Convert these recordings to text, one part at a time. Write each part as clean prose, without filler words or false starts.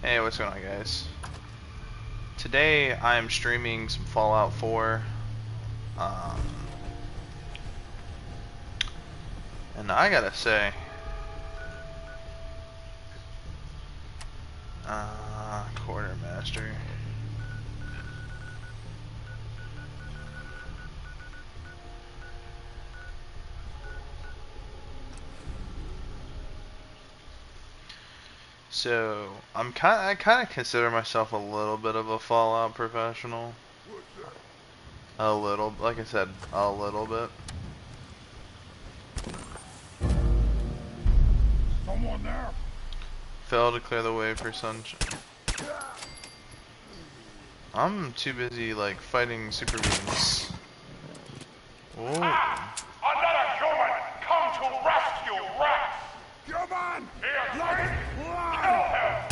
Hey, what's going on, guys? Today I'm streaming some Fallout 4, um, and I gotta say, Quartermaster. So I kind of consider myself a little bit of a Fallout professional. A little, like I said, a little bit. Someone there? Failed to clear the way for sunshine. I'm too busy like fighting super beings. Whoa. Another human! Come to rescue rats! Human! Here, let's kill him!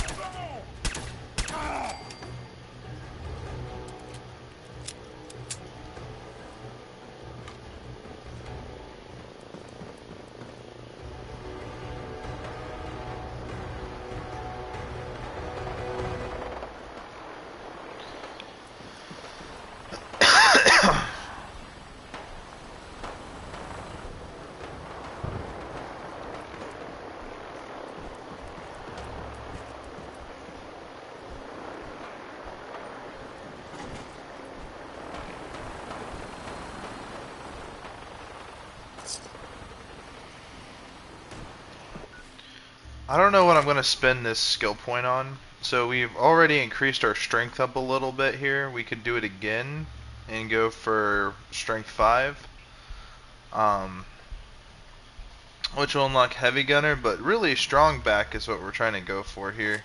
I don't know what I'm going to spend this skill point on. So we've already increased our strength up a little bit here. We could do it again and go for strength 5. Which will unlock heavy gunner, but really strong back is what we're trying to go for here.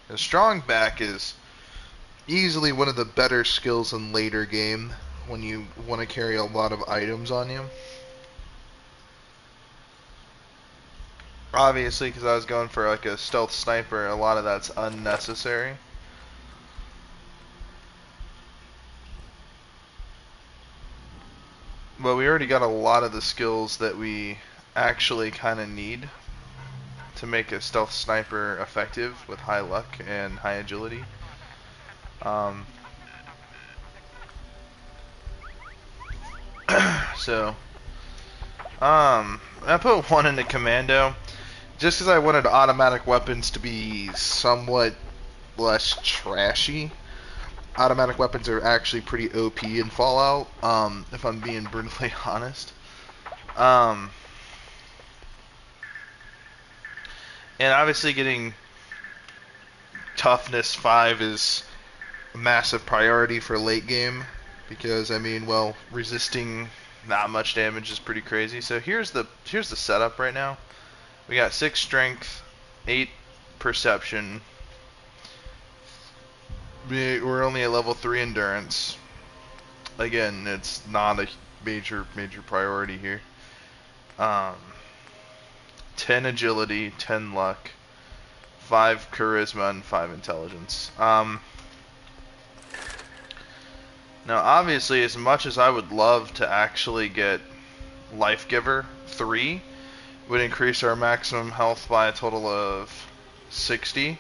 The strong back is easily one of the better skills in later game when you want to carry a lot of items on you. Obviously, because I was going for like a stealth sniper, a lot of that's unnecessary. But we already got a lot of the skills that we actually kind of need to make a stealth sniper effective with high luck and high agility. I put 1 into commando just because I wanted automatic weapons to be somewhat less trashy. Automatic weapons are actually pretty OP in Fallout, if I'm being brutally honest. And obviously getting toughness 5 is a massive priority for late game, because I mean, well, resisting not much damage is pretty crazy. So here's the setup right now. We got 6 strength, 8 perception. We're only at level 3 endurance. Again, it's not a major priority here. 10 agility, 10 luck, 5 charisma, and 5 intelligence. Now, obviously, as much as I would love to actually get Life Giver 3, would increase our maximum health by a total of 60.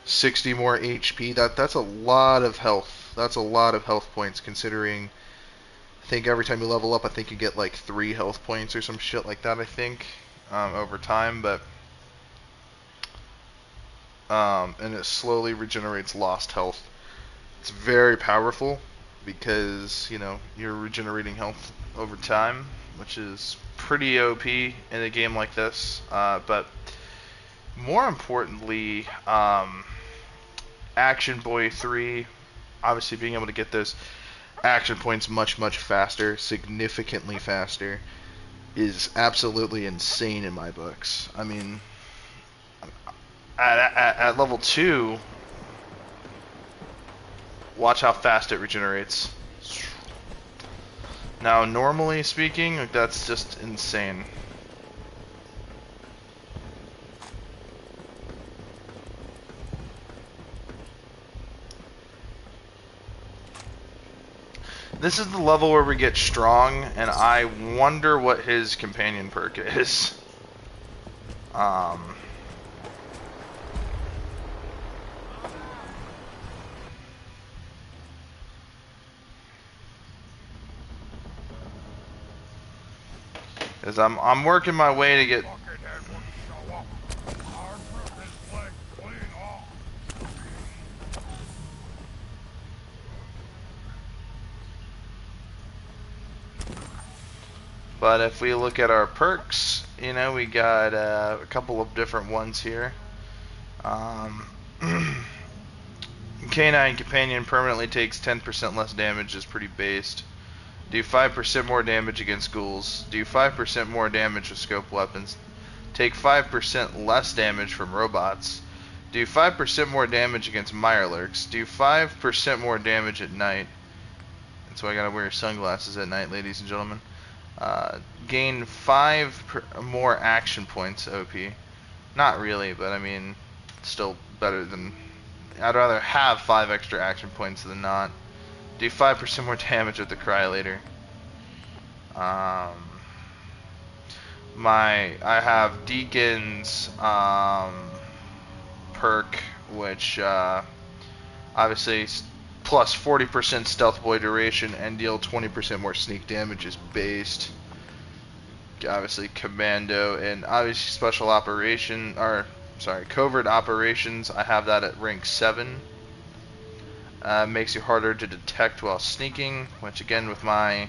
60 more HP. That's a lot of health. That's a lot of health points, considering I think every time you level up, I think you get like 3 health points or some shit like that, I think, over time. But and it slowly regenerates lost health. It's very powerful because, you know, you're regenerating health over time, which is pretty OP in a game like this. But more importantly, Action Boy 3, obviously being able to get those action points much faster, significantly faster, is absolutely insane in my books. I mean, at level 2, watch how fast it regenerates. Now, normally speaking, that's just insane. This is the level where we get strong, and I wonder what his companion perk is. Because I'm working my way to get. But if we look at our perks, you know, we got a couple of different ones here. Canine Companion permanently takes 10% less damage, is pretty based. Do 5% more damage against ghouls. Do 5% more damage with scope weapons. Take 5% less damage from robots. Do 5% more damage against mirelurks. Do 5% more damage at night. That's why I gotta wear sunglasses at night, ladies and gentlemen. Gain 5 more action points, OP. Not really, but I mean, still better than... I'd rather have 5 extra action points than not. Do 5% more damage with the Cryolator. I have Deacon's perk, which obviously plus 40% stealth boy duration and deal 20% more sneak damage is based. Obviously commando and obviously special operation, or sorry, covert operations. I have that at rank 7. Makes you harder to detect while sneaking, which again with my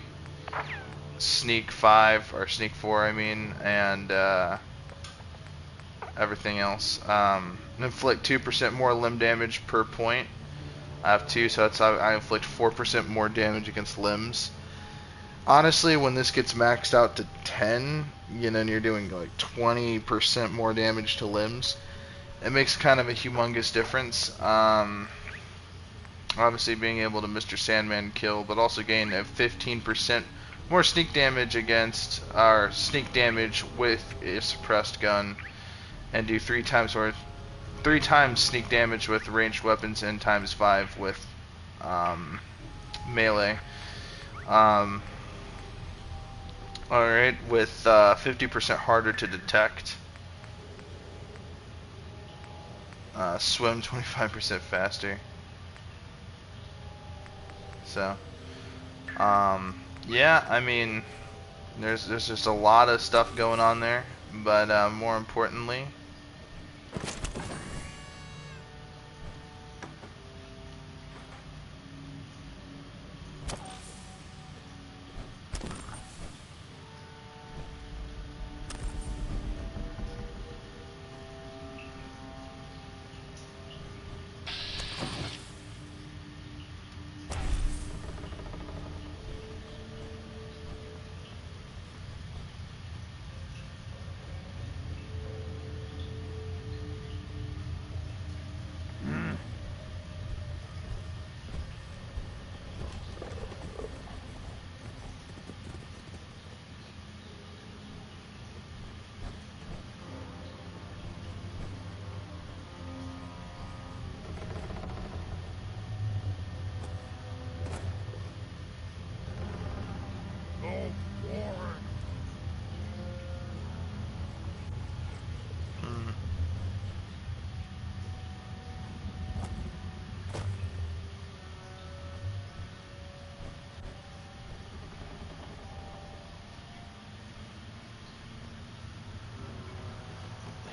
sneak 5 or sneak 4 I mean, and everything else. Inflict 2% more limb damage per point. I have 2, so that's I inflict 4% more damage against limbs. Honestly, when this gets maxed out to 10, you know, and you're doing like 20% more damage to limbs, it makes kind of a humongous difference. Obviously being able to Mr. Sandman kill, but also gain a 15% more sneak damage against, or sneak damage with a suppressed gun, and do 3 times sneak damage with ranged weapons and times 5 with melee. Alright, with 50% harder to detect. Swim 25% faster. So, yeah, I mean, there's just a lot of stuff going on there, but more importantly,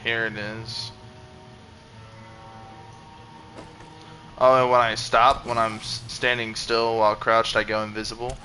here it is. Oh, and when I stop, when I'm standing still while crouched, I go invisible.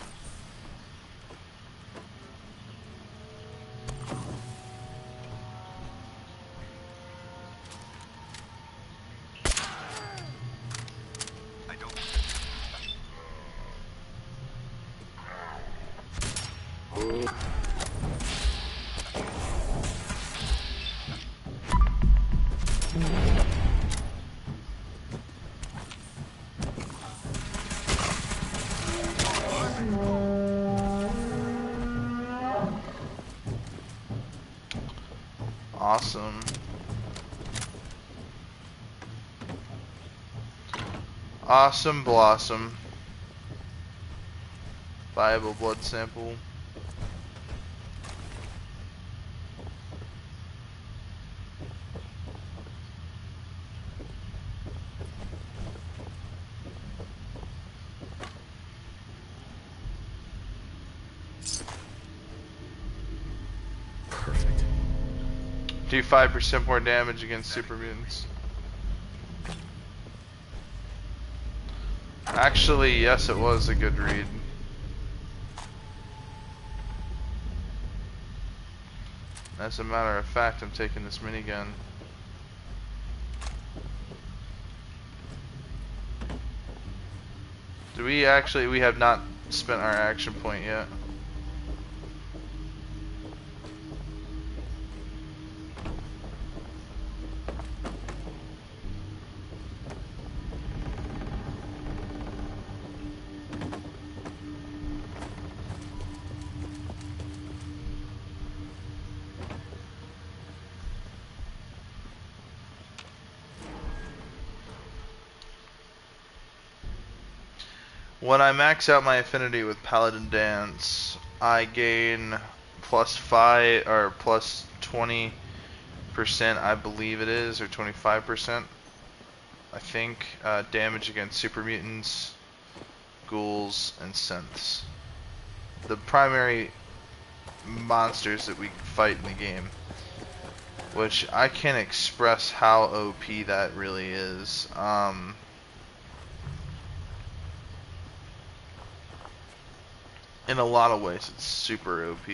Awesome. Awesome blossom. Viable blood sample. Perfect. Do 5% more damage against super mutants. Actually, yes, it was a good read. As a matter of fact, I'm taking this minigun. Do we actually, we have not spent our action point yet. When I max out my affinity with Paladin Dance, I gain +5 or +20%, I believe it is, or 25%, I think, damage against super mutants, ghouls, and synths. The primary monsters that we fight in the game, which I can't express how OP that really is. In a lot of ways, it's super OP.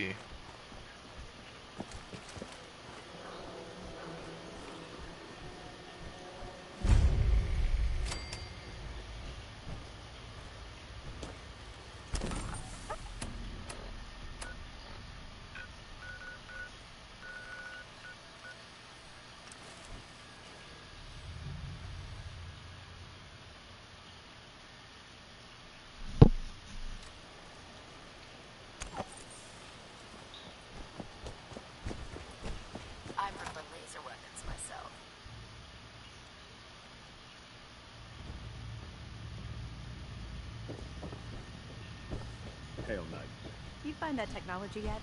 I prefer laser weapons myself. Hail Knight. You find that technology yet?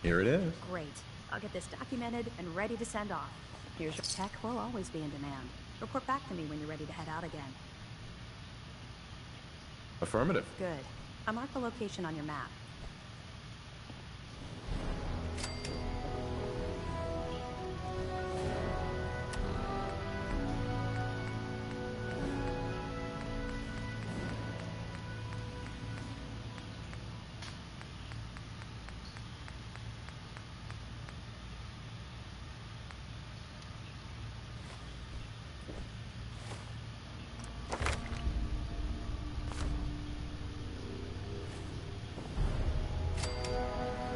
Here it is. Great. I'll get this documented and ready to send off. Here's your tech will always be in demand. Report back to me when you're ready to head out again. Affirmative. Good. I marked the location on your map.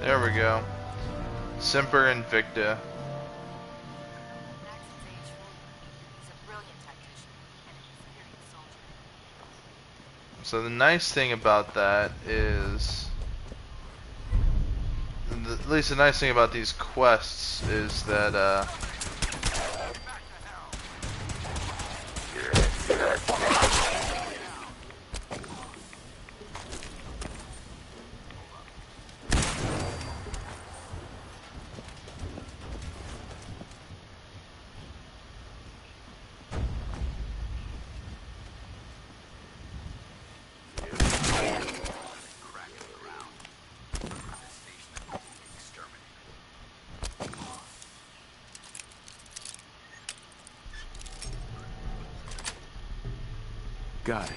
There we go. Semper Invicta. Max's age 40. He's a brilliant tactician and an experienced soldier. So the nice thing about that is, at least the nice thing about these quests is that Got it.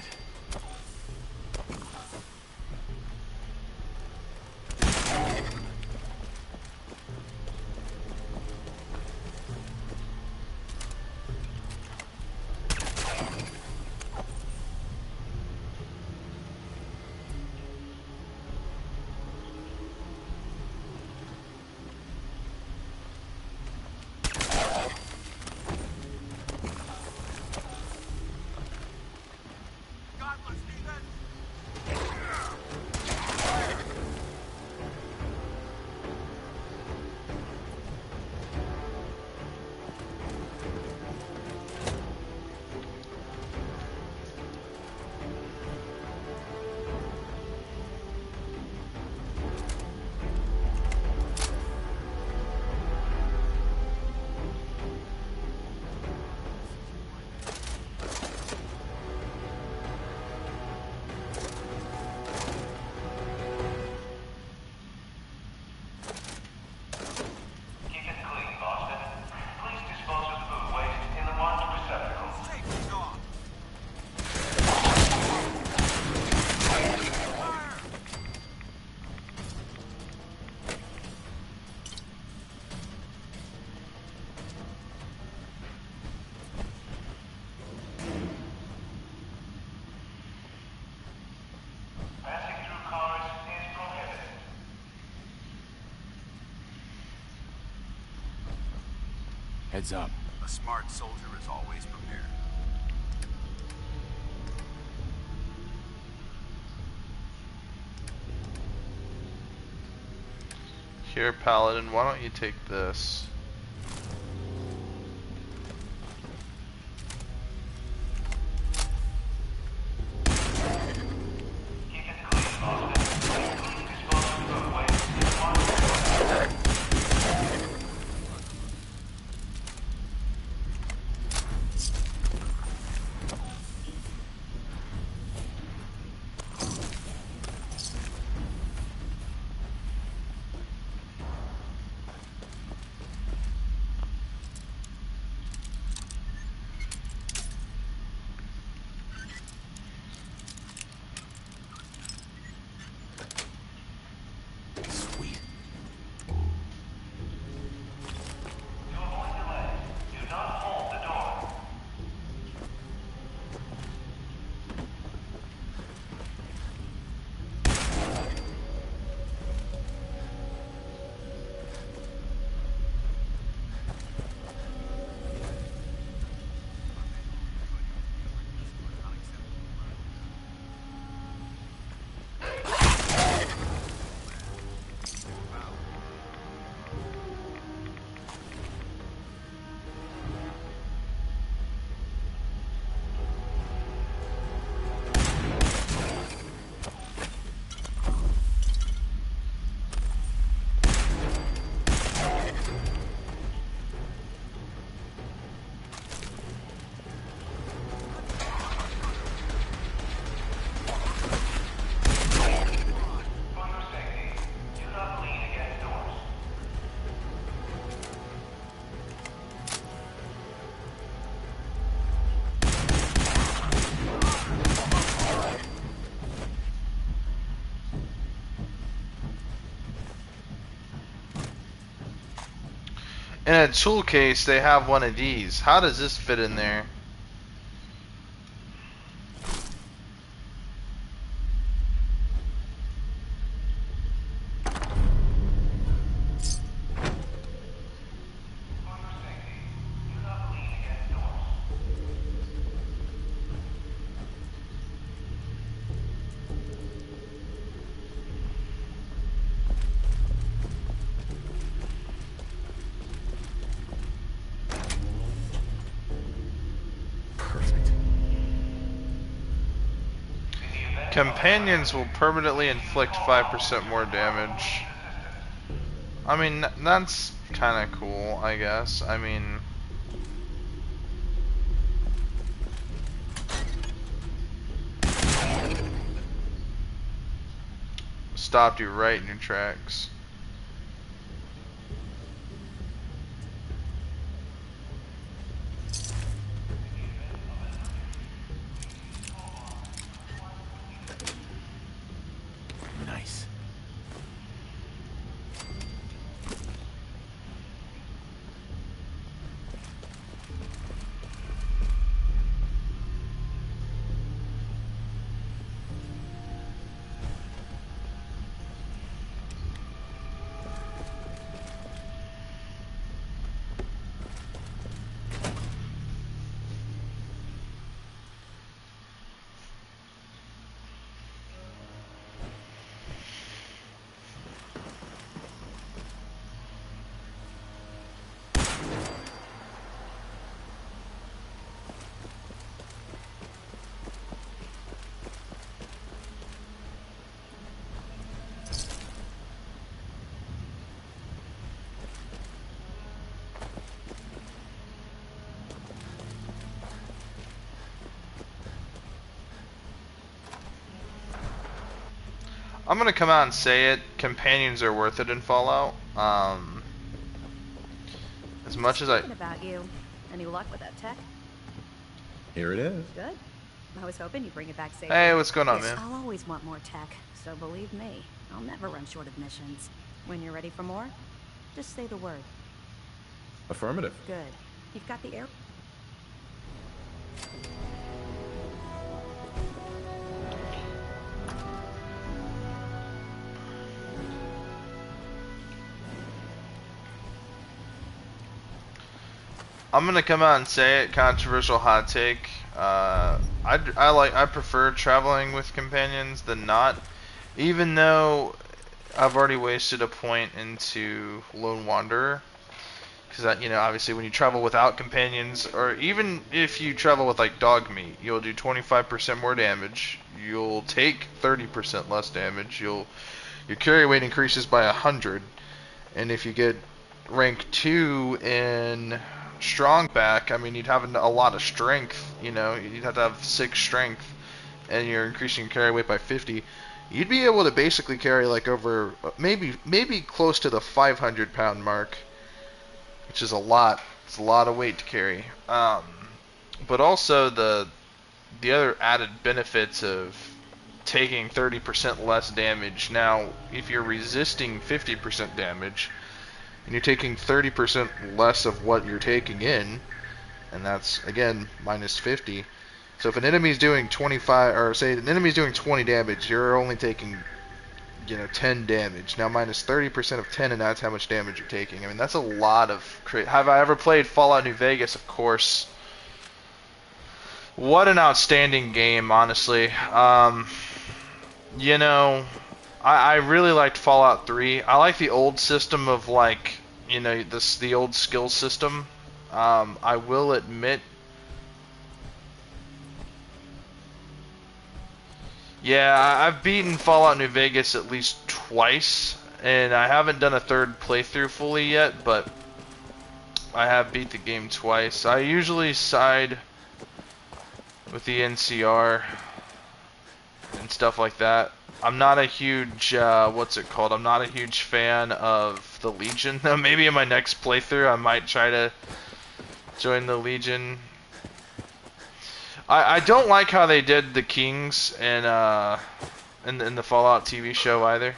Heads up. A smart soldier is always prepared. Here, Paladin, why don't you take this? Sweet. In a tool case, they have one of these. How does this fit in there? Perfect. Companions will permanently inflict 5% more damage. I mean, that's kind of cool, I guess. I mean... Stopped you right in your tracks. Nice. I'm gonna come out and say it. Companions are worth it in Fallout. As much as I... Thinking about you. Any luck with that tech? Here it is. Good. I was hoping you'd bring it back safely. Hey, what's going on, man? I'll always want more tech, so believe me, I'll never run short of missions. When you're ready for more, just say the word. Affirmative. Good. You've got the air... I'm gonna come out and say it. Controversial hot take. I prefer traveling with companions than not. Even though I've already wasted a point into Lone Wanderer. Because obviously when you travel without companions, or even if you travel with like dog meat, you'll do 25% more damage. You'll take 30% less damage. Your carry weight increases by 100, and if you get rank 2 in strong back, I mean you'd have a lot of strength. You'd have to have 6 strength, and you're increasing your carry weight by 50. You'd be able to basically carry like over maybe close to the 500-pound mark, which is a lot. It's a lot of weight to carry. But also the other added benefits of taking 30% less damage. Now, if you're resisting 50% damage, and you're taking 30% less of what you're taking in, and that's, again, minus 50. So if an enemy's doing 25, or say an enemy's doing 20 damage, you're only taking 10 damage. Now minus 30% of 10, and that's how much damage you're taking. I mean, that's a lot of Have I ever played Fallout New Vegas? Of course. What an outstanding game, honestly. I really liked Fallout 3. I like the old system of the old skill system. I will admit, yeah, I've beaten Fallout New Vegas at least twice, and I haven't done a third playthrough fully yet, but I have beat the game twice. I usually side with the NCR and stuff like that. I'm not a huge, I'm not a huge fan of the Legion, though. Maybe in my next playthrough I might try to join the Legion. I don't like how they did the Kings in the Fallout TV show either.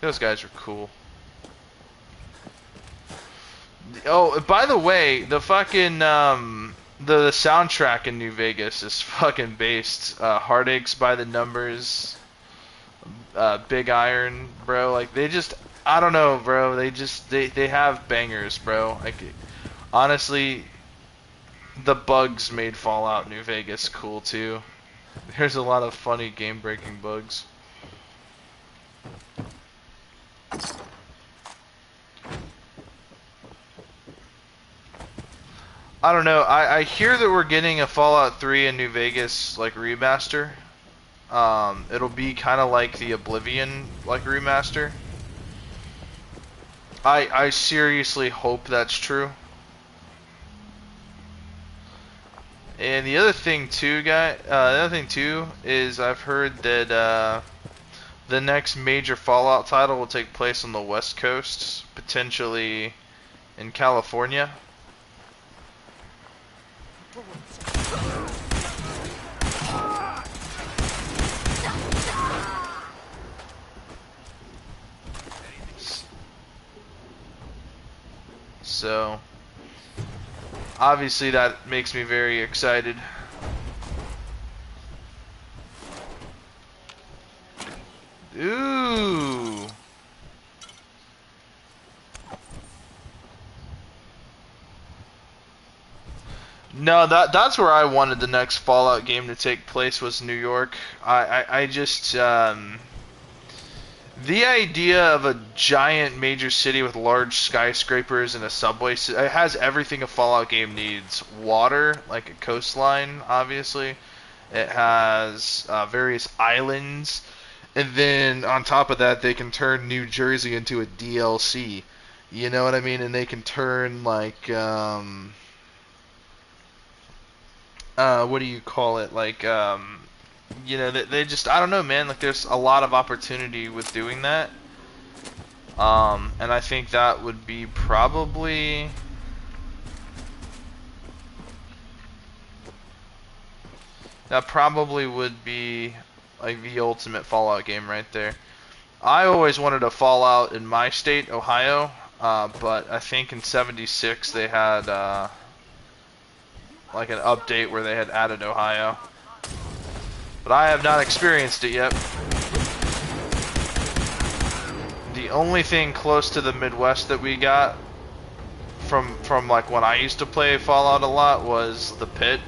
Those guys are cool. Oh, by the way, the fucking the soundtrack in New Vegas is fucking based. Heartaches by the Numbers, Big Iron, bro. Like I don't know, bro. They have bangers, bro. Like honestly. The bugs made Fallout New Vegas cool too. There's a lot of funny game-breaking bugs. I don't know. I hear that we're getting a Fallout 3 in New Vegas like remaster. It'll be kind of like the Oblivion like remaster. I seriously hope that's true. And the other thing too, is I've heard that the next major Fallout title will take place on the West Coast, potentially in California. So obviously that makes me very excited. Ooh. No, that's where I wanted the next Fallout game to take place, was New York. I just the idea of a giant major city with large skyscrapers and a subway, it has everything a Fallout game needs. Water, like a coastline, obviously. It has various islands. And then on top of that, they can turn New Jersey into a DLC. You know what I mean? And they can turn like, what do you call it? Like, they just, I don't know, man. Like, there's a lot of opportunity with doing that. And I think that would be probably... That probably would be like the ultimate Fallout game right there. I always wanted a Fallout in my state, Ohio, but I think in '76 they had like an update where they had added Ohio. But I have not experienced it yet. The only thing close to the Midwest that we got from like when I used to play Fallout a lot was the pit.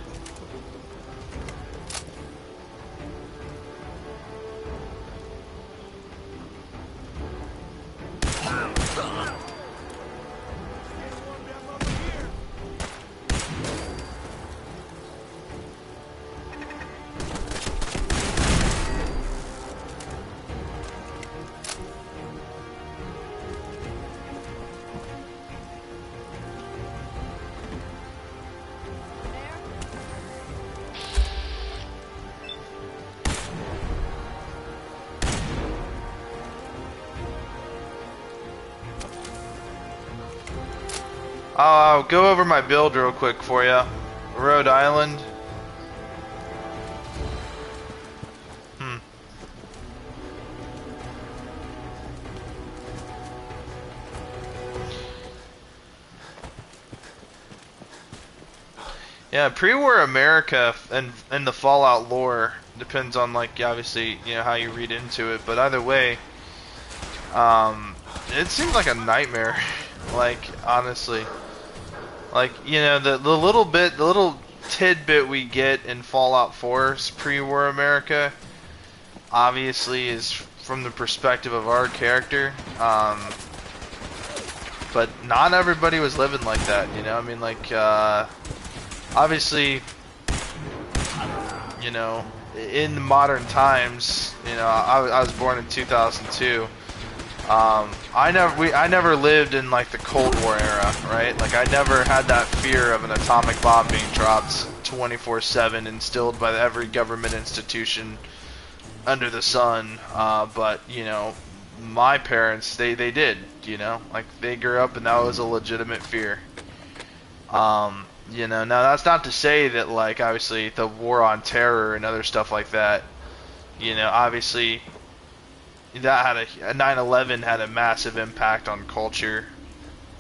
I'll go over my build real quick for you. Rhode Island. Yeah, pre-war America and the Fallout lore depends on, like, obviously, you know, how you read into it, but either way, it seems like a nightmare. Like, honestly. Like, you know, the little tidbit we get in Fallout 4's pre-war America obviously is from the perspective of our character, but not everybody was living like that, you know? I mean, like, obviously, you know, in modern times, you know, I was born in 2002. I never lived in like the Cold War era, right? Like I never had that fear of an atomic bomb being dropped 24/7 instilled by every government institution under the sun. But you know, my parents, they did, you know, like they grew up and that was a legitimate fear. You know, now that's not to say that like obviously the war on terror and other stuff like that, you know, obviously that had a 9/11 had a massive impact on culture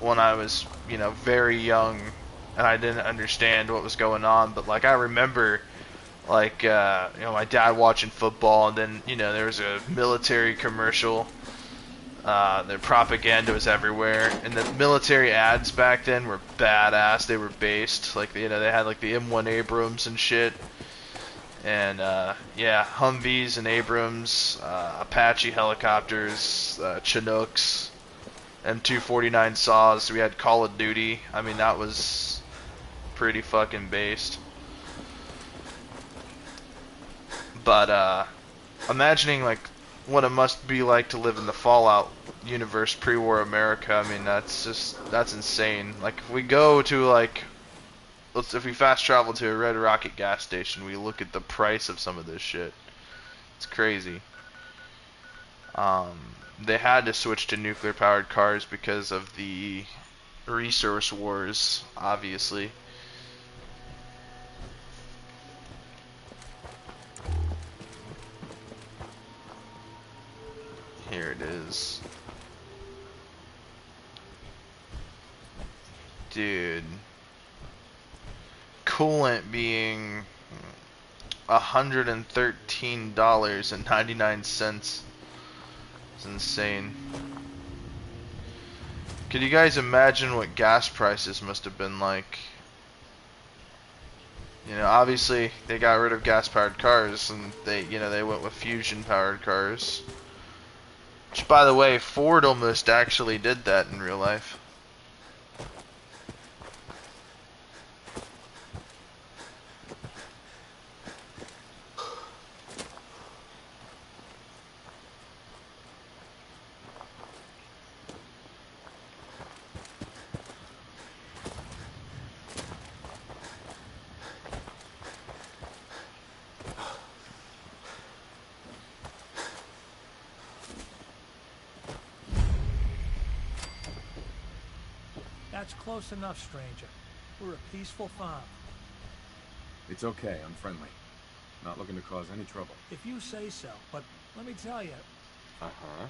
when I was, you know, very young and I didn't understand what was going on. But like I remember, like you know, my dad watching football, and then you know there was a military commercial. Their propaganda was everywhere, and the military ads back then were badass. They were based like, you know, they had like the M1 Abrams and shit. And yeah, Humvees and Abrams, Apache helicopters, Chinooks, M249 saws. We had Call of Duty. I mean, that was pretty fucking based. But imagining like what it must be like to live in the Fallout universe pre-war America, I mean, that's insane. Like if we go to like, if we fast travel to a Red Rocket gas station, we look at the price of some of this shit. It's crazy. They had to switch to nuclear powered cars because of the resource wars, obviously. Here it is. Dude. Coolant being $113.99. It's insane. Could you guys imagine what gas prices must have been like? You know, obviously they got rid of gas-powered cars and they went with fusion-powered cars. Which, by the way, Ford almost actually did that in real life. That's close enough, stranger. We're a peaceful farm. It's okay, I'm friendly. Not looking to cause any trouble. If you say so, but let me tell you. Uh-huh.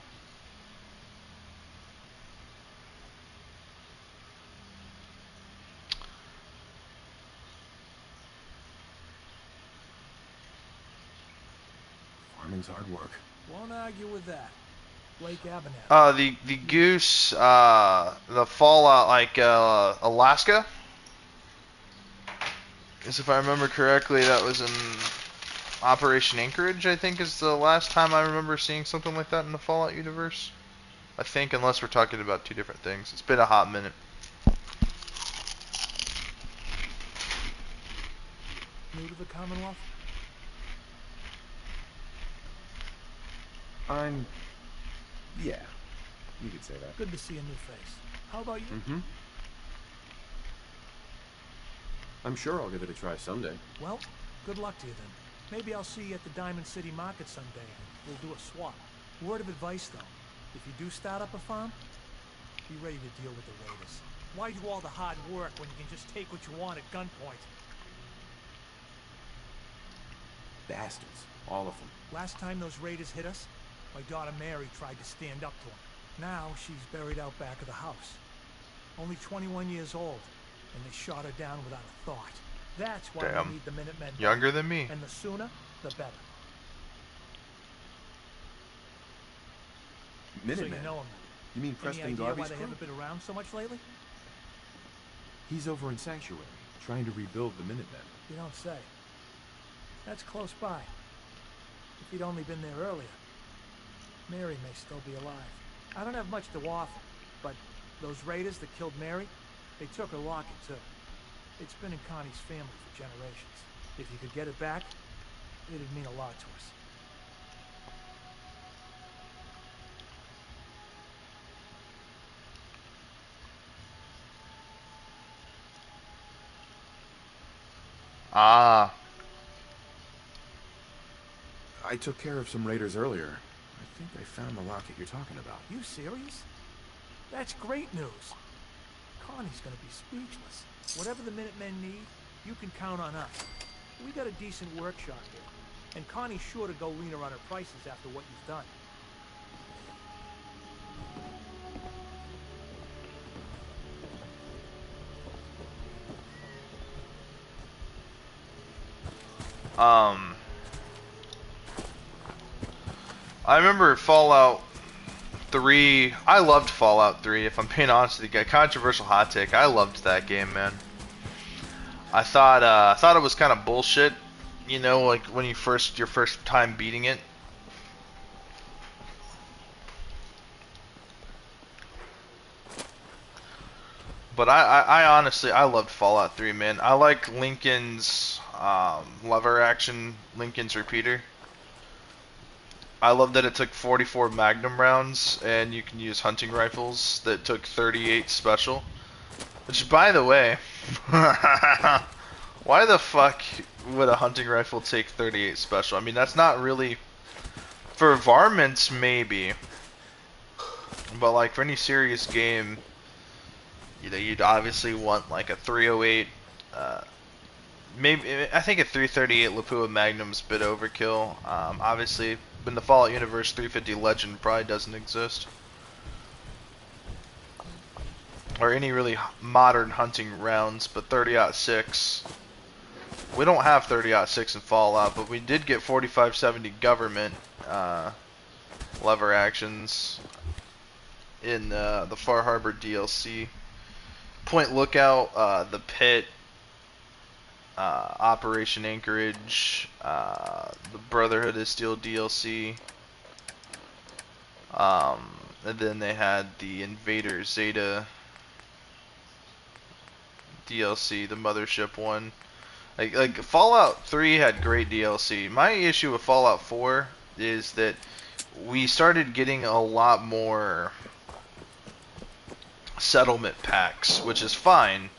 Farming's hard work. Won't argue with that. Lake Abernathy. The Goose, the Fallout, like Alaska. Because if I remember correctly, that was in Operation Anchorage. I think is the last time I remember seeing something like that in the Fallout universe. I think, unless we're talking about two different things. It's been a hot minute. New to the Commonwealth? Yeah, you could say that. Good to see a new face. How about you? Mm-hmm. I'm sure I'll give it a try someday. Well, good luck to you then. Maybe I'll see you at the Diamond City Market someday and we'll do a swap. Word of advice though, if you do start up a farm, be ready to deal with the raiders. Why do all the hard work when you can just take what you want at gunpoint? Bastards. All of them. Last time those raiders hit us, my daughter Mary tried to stand up to them. Now she's buried out back of the house. Only 21 years old, and they shot her down without a thought. That's why Damn. we need the Minutemen. Younger than me. And the sooner, the better. Minutemen? So you know him. You mean Any Preston idea Garvey's why they crew? haven't been around so much lately? He's over in Sanctuary, trying to rebuild the Minutemen. You don't say. That's close by. If he'd only been there earlier, Mary may still be alive. I don't have much to offer, but those raiders that killed Mary, they took her locket too. It's been in Connie's family for generations. If you could get it back, it'd mean a lot to us. Ah. I took care of some raiders earlier. I think I found the locket you're talking about. You serious? That's great news. Connie's gonna be speechless. Whatever the Minutemen need, you can count on us. We got a decent workshop here, and Connie's sure to go leaner on her prices after what you've done. I remember Fallout 3. I loved Fallout 3. If I'm being honest with you, controversial hot take. I loved that game, man. I thought it was kind of bullshit. You know, like when your first time beating it. But I honestly, I loved Fallout 3, man. I like Lincoln's lever action, Lincoln's repeater. I love that it took 44 Magnum rounds, and you can use hunting rifles that took 38 special. Which, by the way, why the fuck would a hunting rifle take 38 special? I mean, that's not really... For varmints, maybe. But, like, for any serious game, you know, you'd obviously want, like, a 308... maybe I think a 338 Lapua Magnum's a bit overkill. Obviously, in the Fallout universe, 350 Legend probably doesn't exist, or any really modern hunting rounds. But 30-06, we don't have 30-06 in Fallout, but we did get 4570 government lever actions in the Far Harbor DLC. Point Lookout, the Pit. Operation Anchorage, the Brotherhood of Steel DLC, and then they had the Invader Zeta DLC, the Mothership one. Like Fallout 3 had great DLC. My issue with Fallout 4 is that we started getting a lot more settlement packs, which is fine.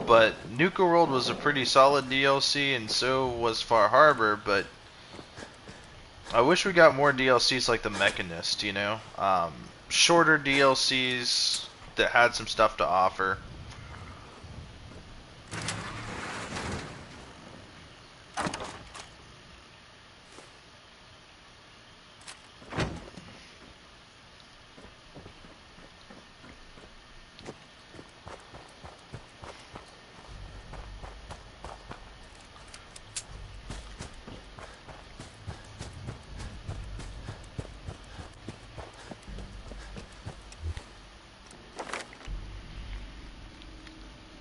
But Nuka World was a pretty solid DLC, and so was Far Harbor, but I wish we got more DLCs like the Mechanist, you know? Shorter DLCs that had some stuff to offer.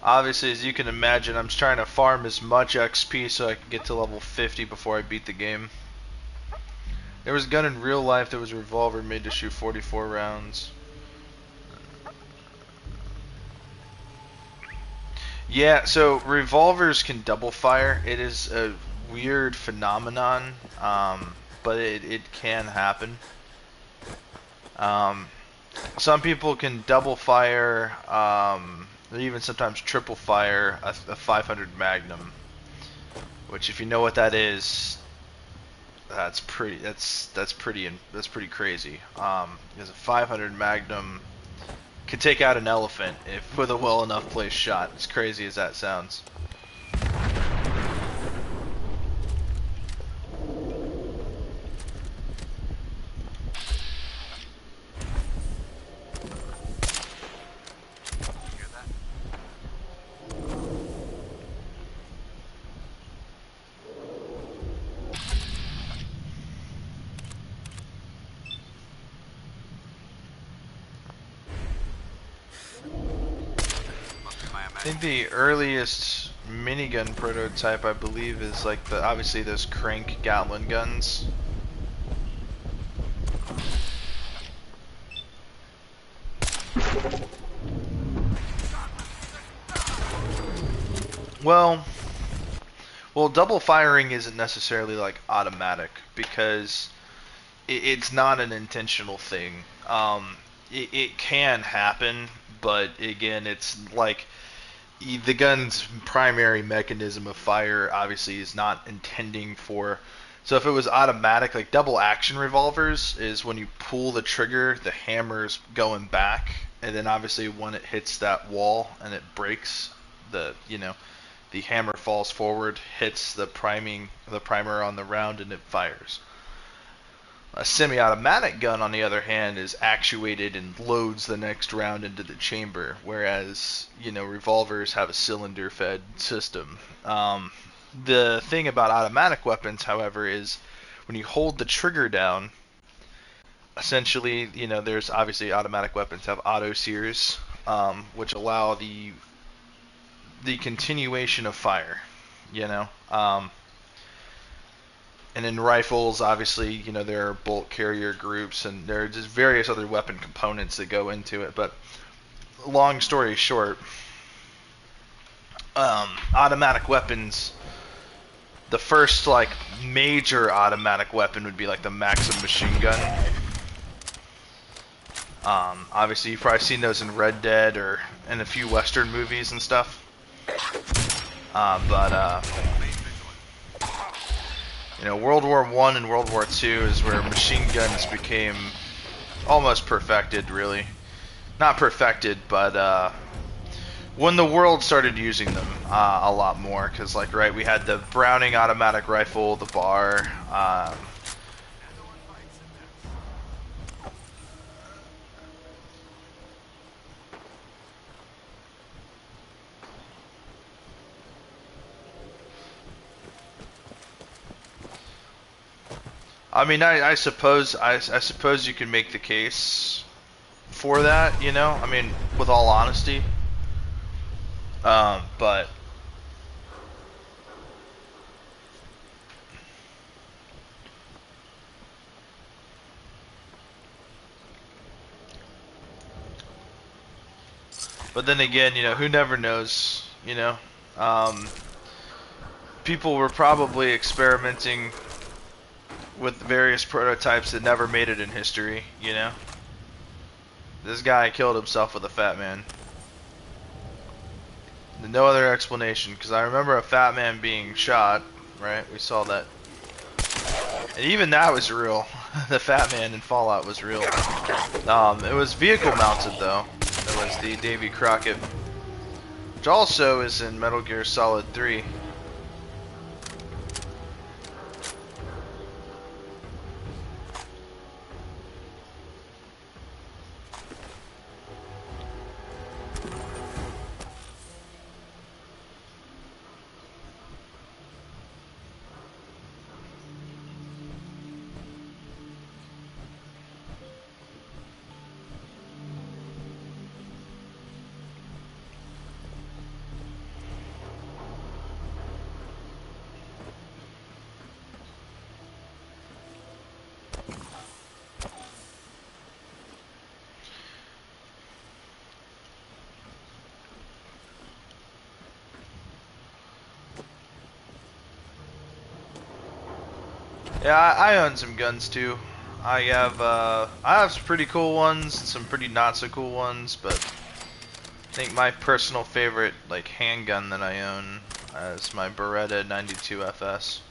Obviously, as you can imagine, I'm trying to farm as much XP so I can get to level 50 before I beat the game. There was a gun in real life that was a revolver made to shoot 44 rounds. Yeah, so revolvers can double fire. It is a weird phenomenon, but it can happen. Some people can double fire, or even sometimes triple fire a 500 Magnum, which, if you know what that is, that's pretty crazy. Because a 500 Magnum could take out an elephant if with a well enough placed shot. As crazy as that sounds. Hear that? Must be my I imagination. think the earliest minigun prototype, I believe, is like obviously those crank Gatling guns. Well, double firing isn't necessarily like automatic because it's not an intentional thing. It can happen, but again, it's like the gun's primary mechanism of fire obviously is not intending for. So if it was automatic, like double action revolvers, is when you pull the trigger, the hammer's going back, and then obviously when it hits that wall and it breaks, the hammer falls forward, hits the primer on the round, and it fires. A semi-automatic gun, on the other hand, is actuated and loads the next round into the chamber, whereas revolvers have a cylinder-fed system. The thing about automatic weapons, however, is when you hold the trigger down, essentially, there's obviously automatic weapons have auto sears, which allow the continuation of fire. And in rifles, obviously, there are bolt carrier groups, and there are just various other weapon components that go into it. But long story short, automatic weapons, the first like major automatic weapon would be like the Maxim machine gun. Obviously, you've probably seen those in Red Dead or in a few Western movies and stuff. World War I and World War II is where machine guns became almost perfected, really. Not perfected, but when the world started using them a lot more. Because, we had the Browning automatic rifle, the bar. I mean, I suppose you can make the case for that, I mean, with all honesty. But then again, who never knows, people were probably experimenting with various prototypes that never made it in history, This guy killed himself with a Fat Man. No other explanation, because I remember a Fat Man being shot, right? We saw that. And even that was real. The Fat Man in Fallout was real. It was vehicle mounted, though. It was the Davy Crockett, which also is in Metal Gear Solid 3. Yeah, I own some guns too. I have some pretty cool ones and some pretty not so cool ones, but I think my personal favorite like handgun that I own is my Beretta 92 FS.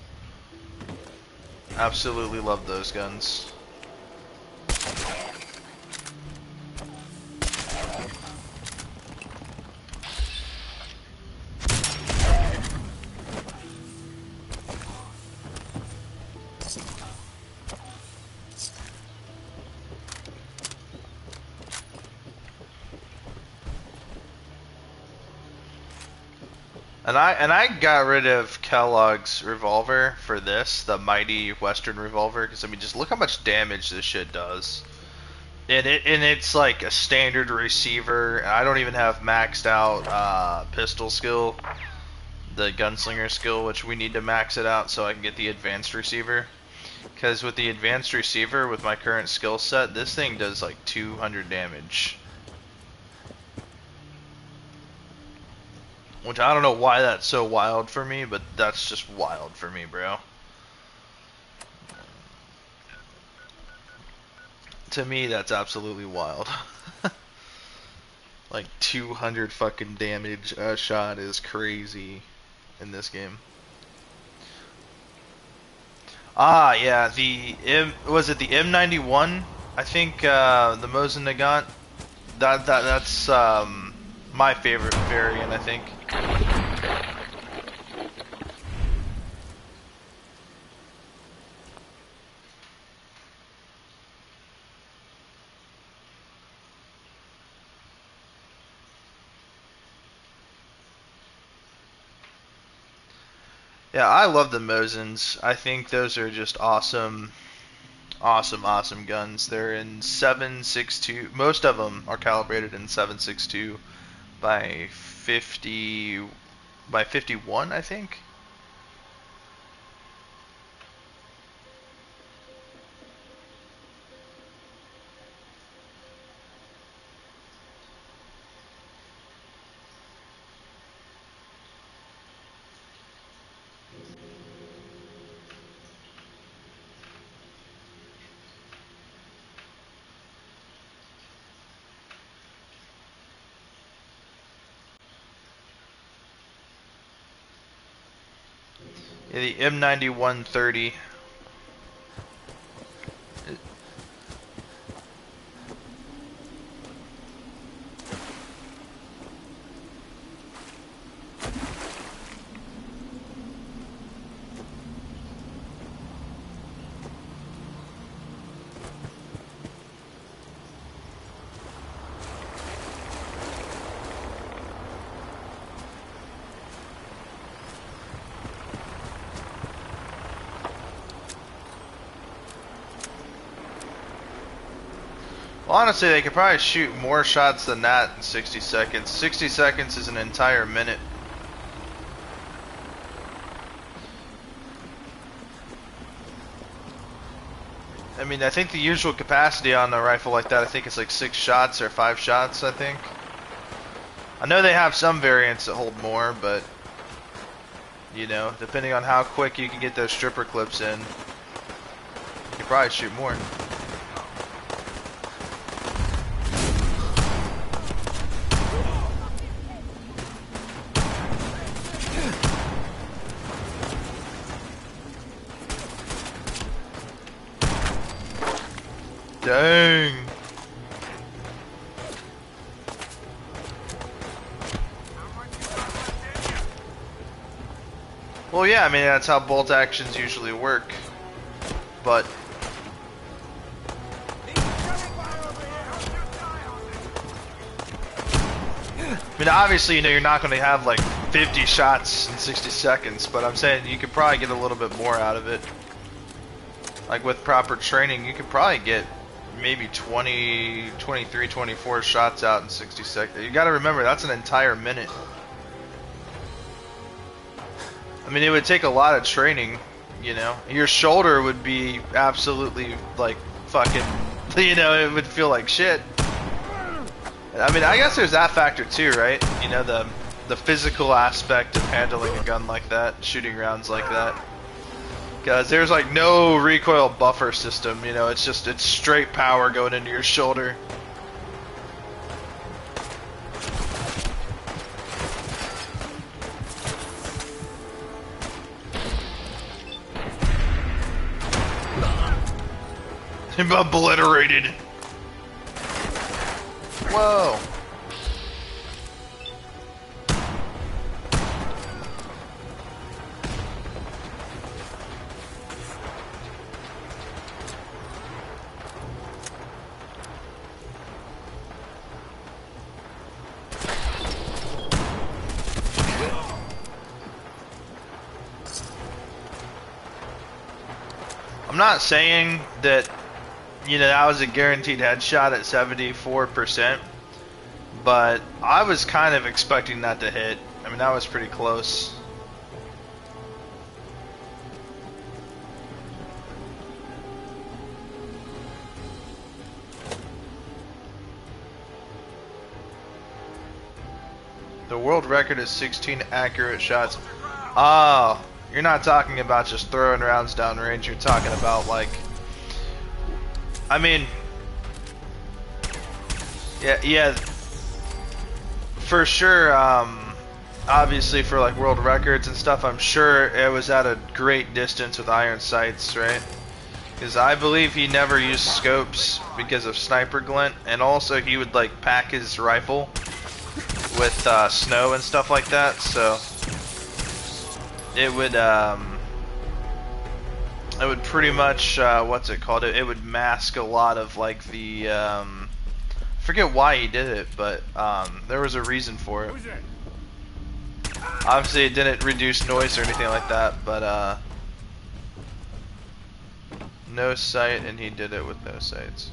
Absolutely love those guns. And I got rid of Kellogg's revolver for this, the mighty Western revolver, because I mean, just look how much damage this shit does. And it's like a standard receiver. I don't even have maxed out pistol skill, the gunslinger skill, which we need to max it out so I can get the advanced receiver. Because with the advanced receiver, with my current skill set, this thing does like 200 damage. Which I don't know why that's so wild for me, but that's just wild for me, bro. To me, that's absolutely wild. Like 200 fucking damage a shot is crazy in this game. Ah, yeah, was it the M91? I think the Mosin Nagant. That's my favorite variant, I think. Yeah, I love the Mosins. I think those are just awesome, awesome guns. They're in 7.62. Most of them are calibrated in 7.62 by 50 by 51, I think. Yeah, the M9130. Well, honestly, they could probably shoot more shots than that in 60 seconds. 60 seconds is an entire minute. I mean, I think the usual capacity on a rifle like that, I think it's like 6 shots or 5 shots, I think. I know they have some variants that hold more, but, you know, depending on how quick you can get those stripper clips in, you could probably shoot more. Dang. Well, yeah, I mean, that's how bolt actions usually work. But I mean, obviously, you know, you're not going to have like 50 shots in 60 seconds, but I'm saying you could probably get a little bit more out of it. Like with proper training, you could probably get maybe 20, 23, 24 shots out in 60 seconds. You got to remember, that's an entire minute. I mean, it would take a lot of training, you know. Your shoulder would be absolutely like fucking, you know, it would feel like shit. I mean, I guess there's that factor too, right? You know, the physical aspect of handling a gun like that, shooting rounds like that. Because there's like no recoil buffer system, you know, it's straight power going into your shoulder. Obliterated. Whoa. I'm not saying that, you know, that was a guaranteed headshot at 74%, but I was kind of expecting that to hit. I mean, that was pretty close. The world record is 16 accurate shots. Oh, you're not talking about just throwing rounds downrange. You're talking about, like, I mean, yeah, for sure. Obviously, for like world records and stuff, I'm sure it was at a great distance with iron sights, right? Because I believe he never used scopes because of sniper glint, and also he would like pack his rifle with snow and stuff like that, so it would pretty much what's it called? It would mask a lot of like the I forget why he did it, but there was a reason for it. Obviously, it didn't reduce noise or anything like that, but no sight, and he did it with no sights.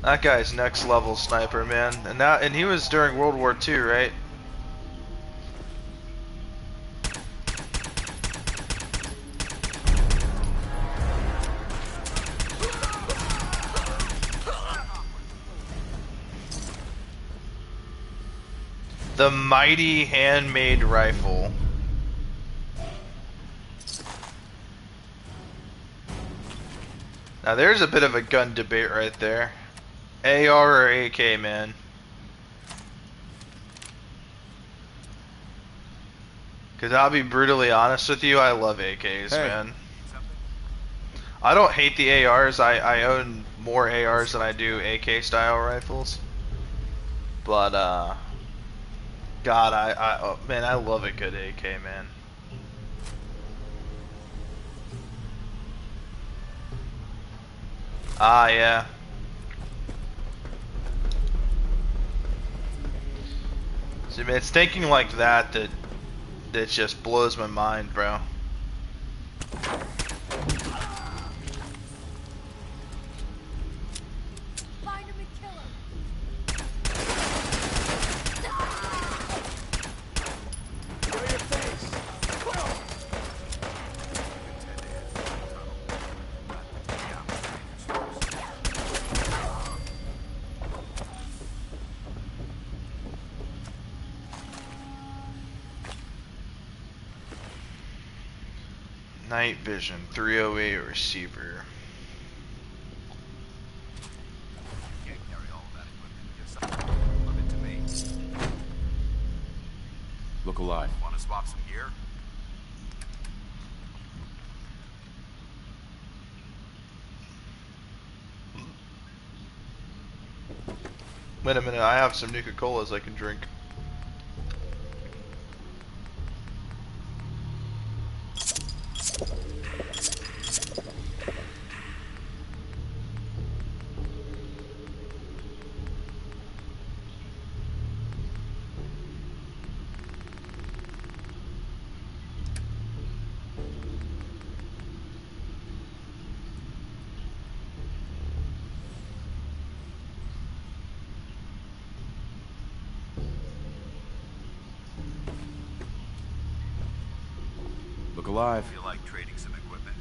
That guy's next level sniper, man, and he was during World War II, right? The mighty handmade rifle. Now there's a bit of a gun debate right there. AR or AK, man. Cause I'll be brutally honest with you, I love AKs, man. I don't hate the ARs. I own more ARs than I do AK style rifles. But God, oh, man, I love a good AK, man. Ah, yeah. See, man, it's thinking like that just blows my mind, bro. Find him and kill him. Night vision, 308 receiver. Can't carry all that equipment. Give some of it to me. Look alive. Want to swap some gear? Wait a minute, I have some Nuka-Colas I can drink. Look alive. I feel like trading some equipment.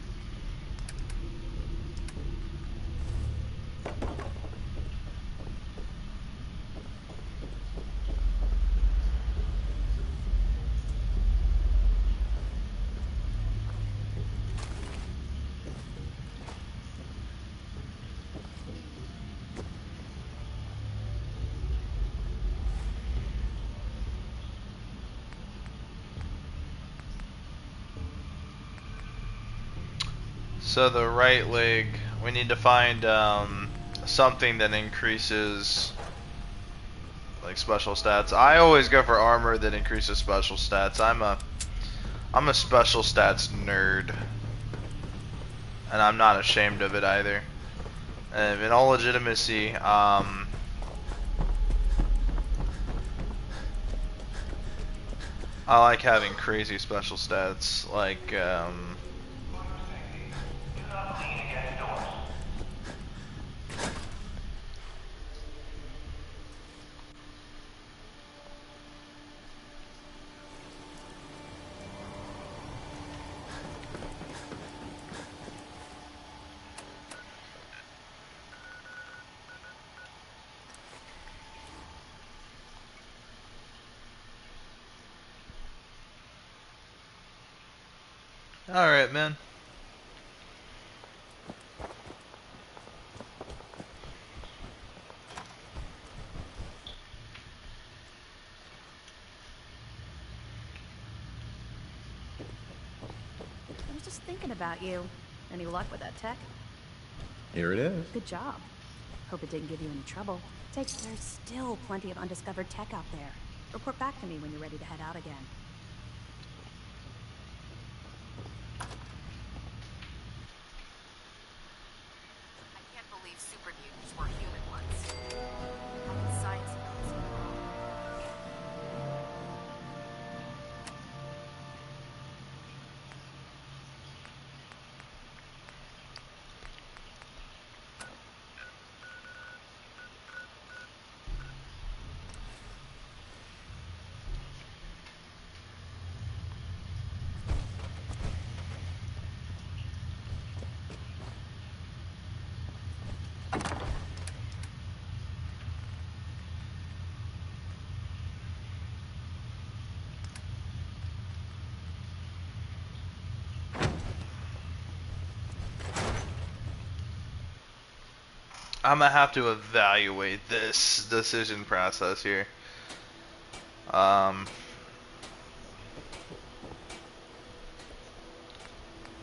So the right leg, we need to find something that increases like special stats. I always go for armor that increases special stats. I'm a special stats nerd, and I'm not ashamed of it either. In all legitimacy, I like having crazy special stats, like alright, man. I was just thinking about you. Any luck with that tech? Here it is. Good job. Hope it didn't give you any trouble. There's still plenty of undiscovered tech out there. Report back to me when you're ready to head out again. I can't believe super mutants were human once. How can science know this wrong? I'm gonna have to evaluate this decision process here.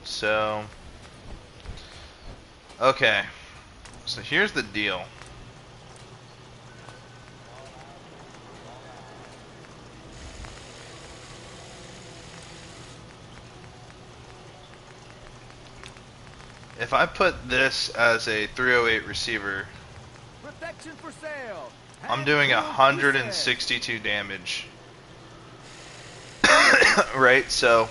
So, okay. So here's the deal. If I put this as a 308 receiver, Protection for sale. I'm doing 162 damage. Right, so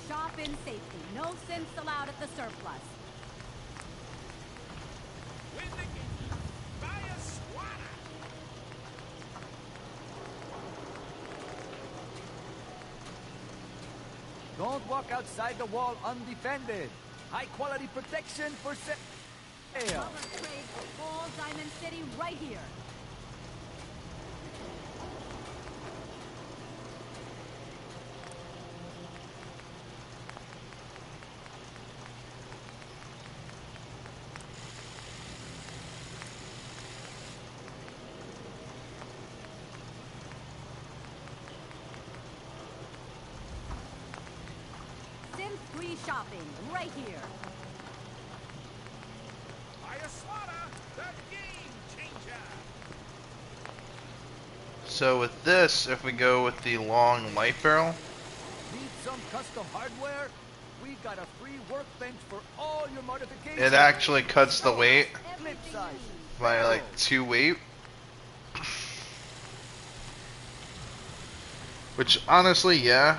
Shop in safety. No synths allowed at the surplus. Don't walk outside the wall undefended. High quality protection for sale. Cover trade for full Diamond City right here. Free shopping right here. so with this, if we go with the long light barrel, Need some custom hardware? We got a free workbench for all your modifications. it actually cuts the weight Clip size. by like 2 weight. Which honestly, yeah,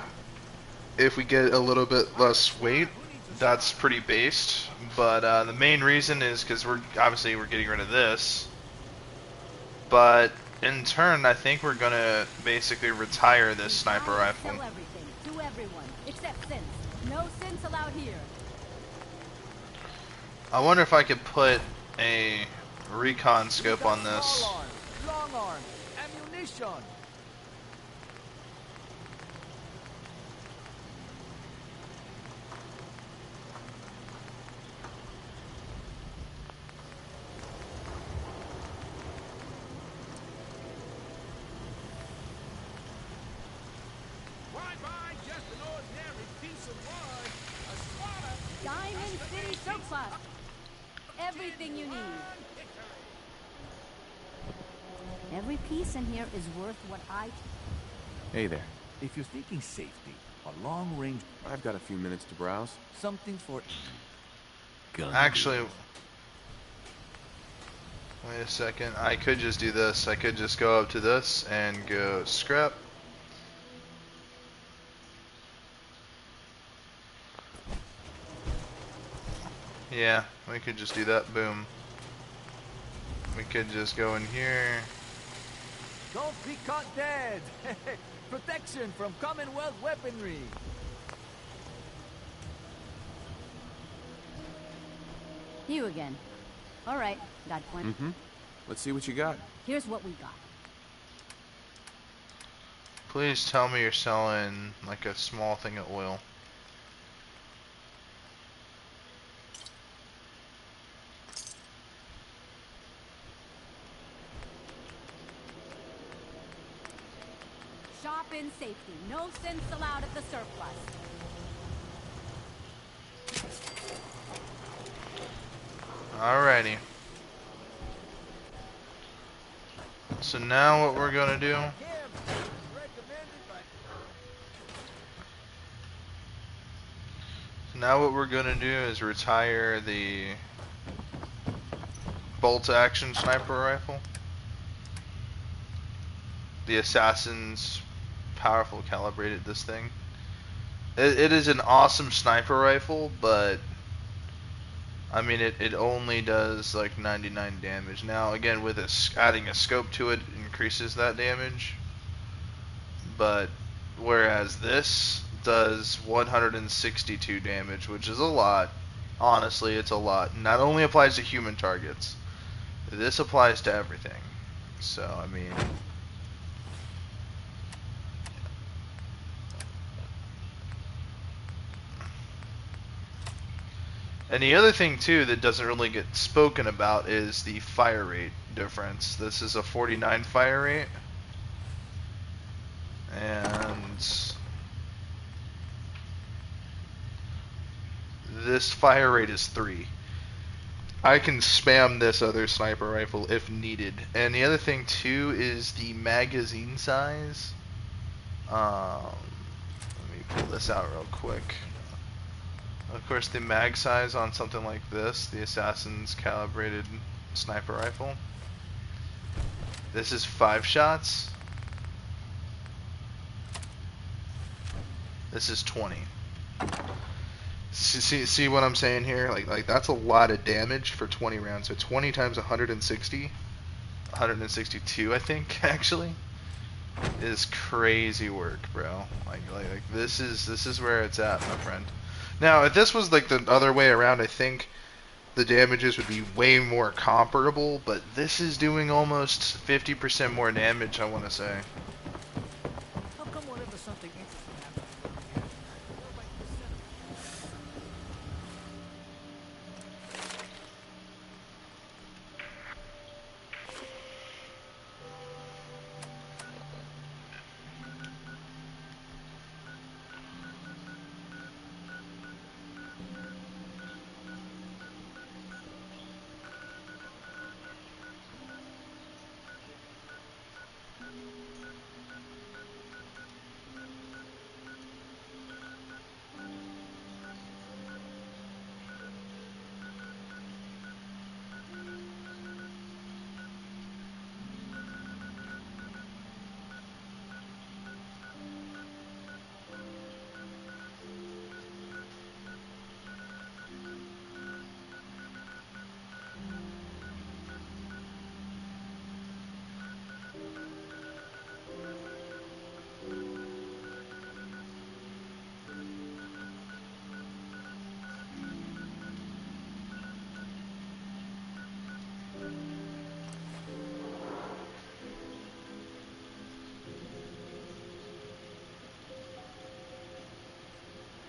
if we get a little bit less weight, that's pretty based. But the main reason is because we're getting rid of this. But in turn, I think we're gonna basically retire this sniper rifle. Sell everything to everyone except synths. No synths allowed here. I wonder if I could put a recon scope on this. Small arms, long arms, ammunition. City surplus. Everything you need. Every piece in here is worth what I... Hey there. If you're thinking safety, a long-range... I've got a few minutes to browse. Something for... gun. Actually, wait a second. I could just do this. I could just go up to this and go scrap. Yeah, we could just do that. Boom. We could just go in here. Don't be caught dead. Protection from Commonwealth weaponry. You again. All right, got plenty. Mm-hmm. Let's see what you got. Here's what we got. Please tell me you're selling like a small thing of oil. Shop in safety. No sense allowed at the surplus. Alrighty. So now what we're gonna do, is retire the bolt action sniper rifle. The Assassin's powerful calibrated this thing. It is an awesome sniper rifle, but I mean it only does like 99 damage. Now again, with adding a scope to it increases that damage, but whereas this does 162 damage, which is a lot. Honestly, it's a lot. Not only applies to human targets, this applies to everything. So I mean, and the other thing too that doesn't really get spoken about is the fire rate difference. This is a 49 fire rate, and this fire rate is 3. I can spam this other sniper rifle if needed. And the other thing too is the magazine size. Let me pull this out real quick. Of course, the mag size on something like this, the Assassin's calibrated sniper rifle, this is 5 shots. This is 20. See what I'm saying here? Like that's a lot of damage for 20 rounds. So 20 times 160, 162, I think actually, is crazy work, bro. Like this is where it's at, my friend. Now, if this was like the other way around, I think the damages would be way more comparable. But this is doing almost 50% more damage, I want to say. How come whenever something interesting happens,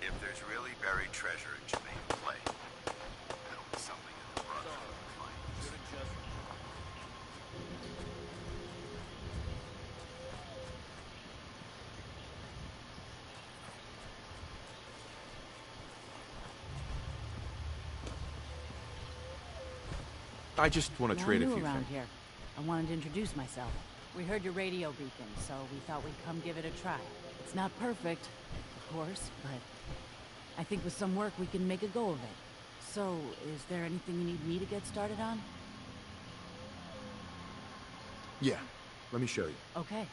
If there's really buried treasure in Jermaine Clay, it'll be something in the Brotherhood will find. I just want to Now trade a new few around things. here. I wanted to introduce myself. We heard your radio beacon, so we thought we'd come give it a try. It's not perfect, of course, but I think with some work we can make a go of it. So, is there anything you need me to get started on? Yeah, let me show you. Okay.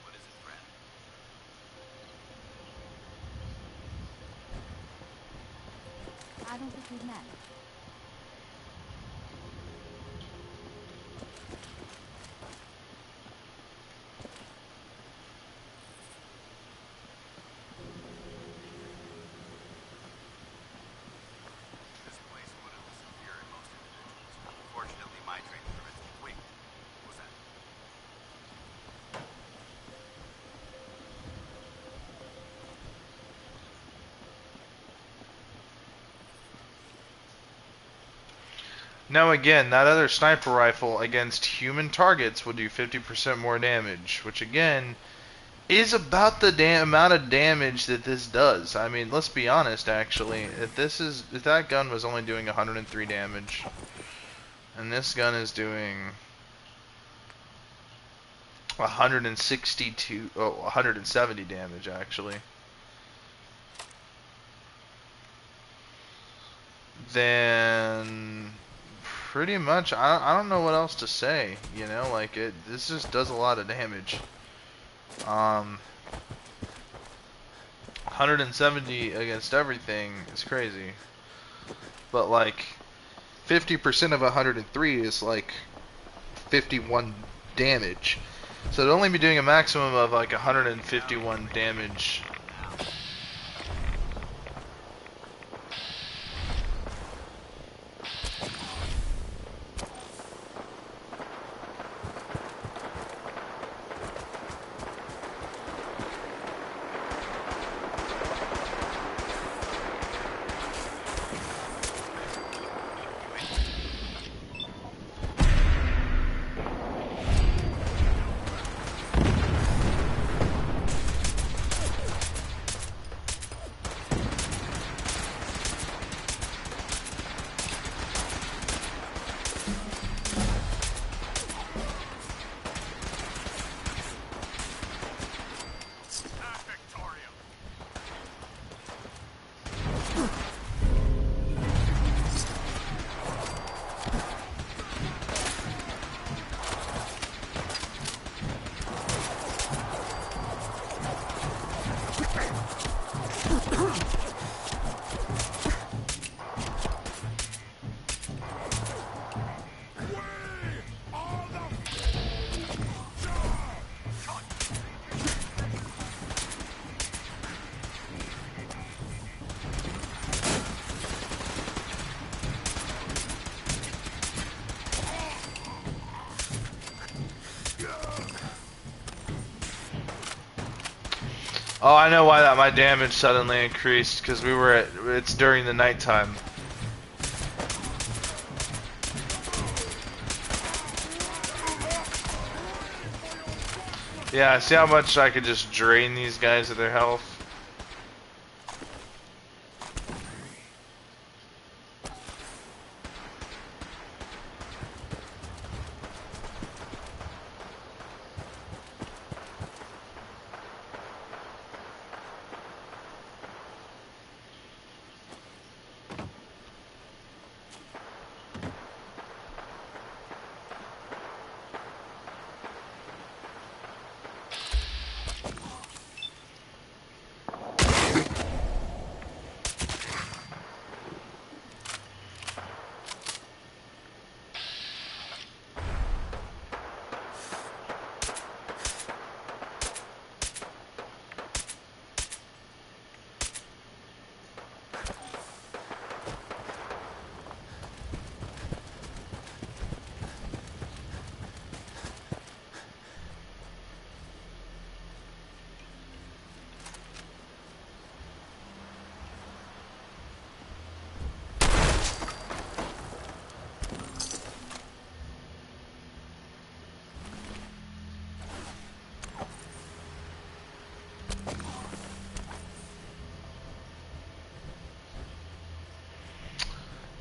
What is it, friend? I don't think we've met. This place would have severe in most individuals. Fortunately, my training prevents me weak. What was that? Now again, that other sniper rifle against human targets will do 50% more damage, which again is about the amount of damage that this does. I mean, let's be honest. Actually, if that gun was only doing 103 damage, and this gun is doing 170 damage actually, then pretty much I don't know what else to say. You know, like this just does a lot of damage. 170 against everything is crazy, but like 50% of 103 is like 51 damage. So it'd only be doing a maximum of like 151 damage. Oh, I know why that my damage suddenly increased, because it's during the nighttime. Yeah, see how much I could just drain these guys of their health?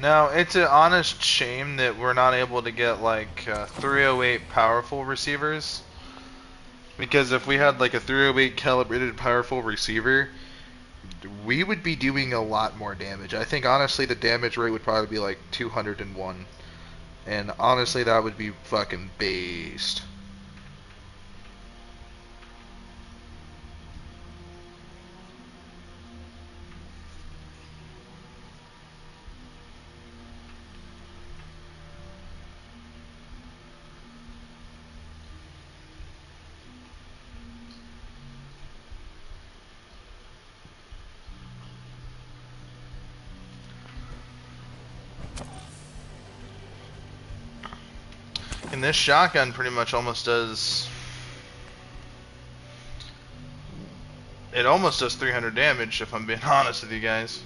Now, it's an honest shame that we're not able to get like 308 powerful receivers. Because if we had like a 308 calibrated powerful receiver, we would be doing a lot more damage. I think honestly the damage rate would probably be like 201. And honestly that would be fucking based. And this shotgun pretty much almost does... It almost does 300 damage, if I'm being honest with you guys.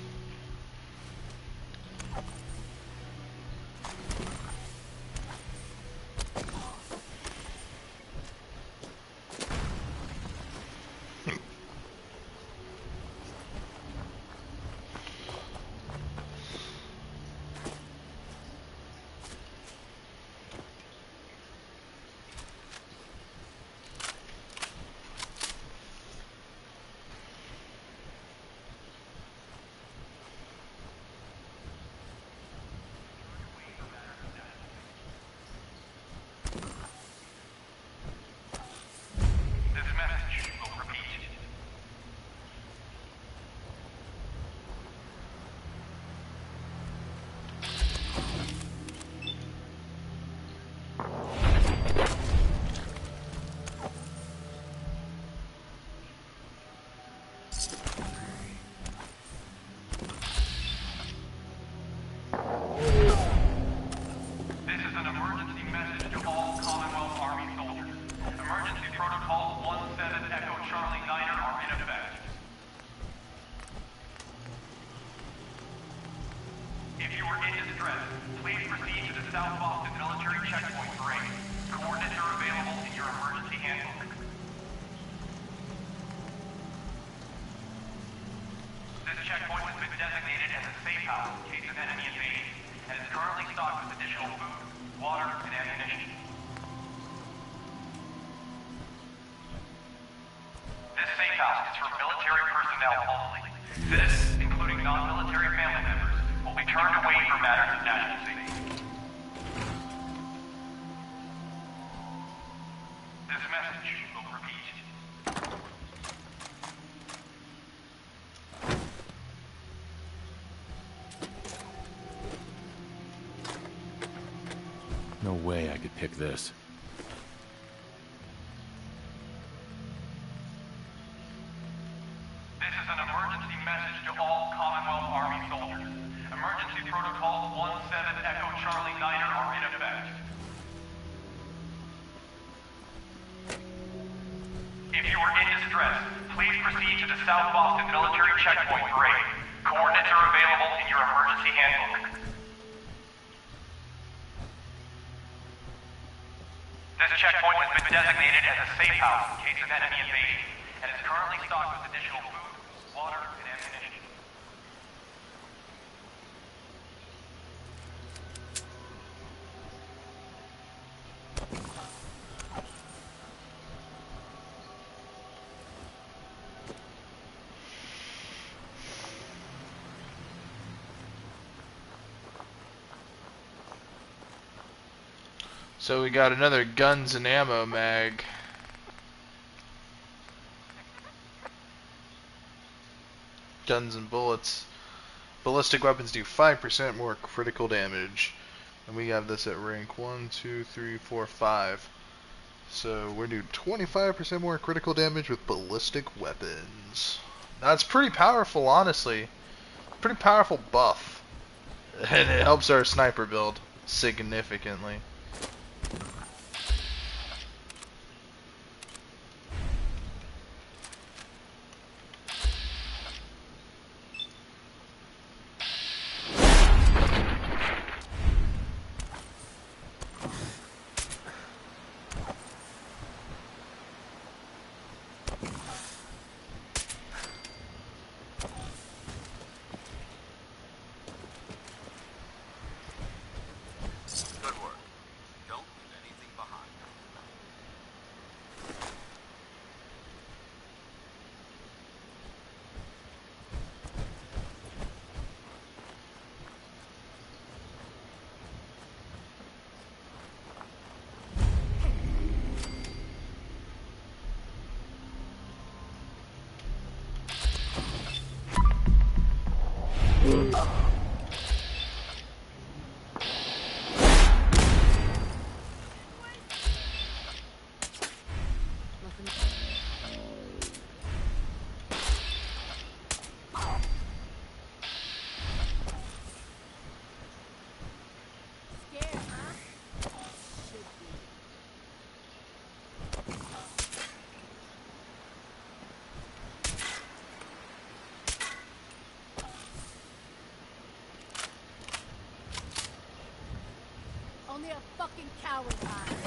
No way I could pick this. This is an emergency message to all Commonwealth Army soldiers. Emergency protocols 17 Echo Charlie Niner are in effect. If you are in distress, please proceed to the South Boston Military Checkpoint Parade. Coordinates are available in your emergency handbook. This checkpoint has been designated as a safe house in case of enemy invasion, and is currently stocked with additional food, water, and ammunition. So we got another guns and ammo mag. Guns and bullets. Ballistic weapons do 5% more critical damage. And we have this at rank 1, 2, 3, 4, 5. So we're doing 25% more critical damage with ballistic weapons. That's pretty powerful, honestly. Pretty powerful buff. And it helps our sniper build significantly. Only a fucking coward dies.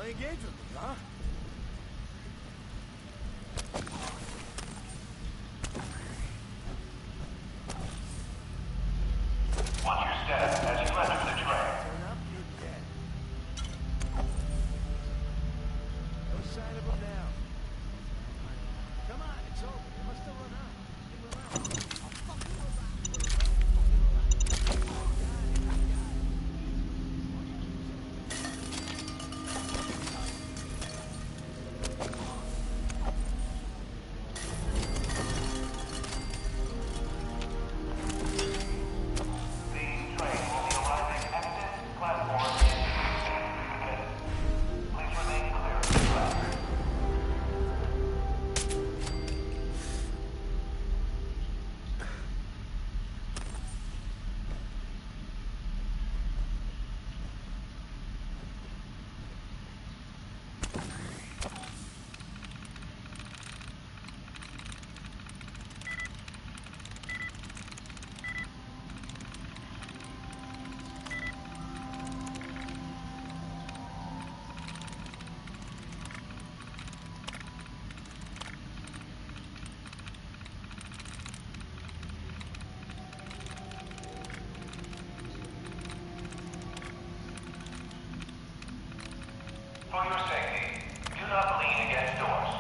Engage with me, huh? Watch your step as you enter the train. Turn up, you're dead. No sign of him now. Come on, it's over. They must have run out. Give him out. For your safety, do not lean against doors.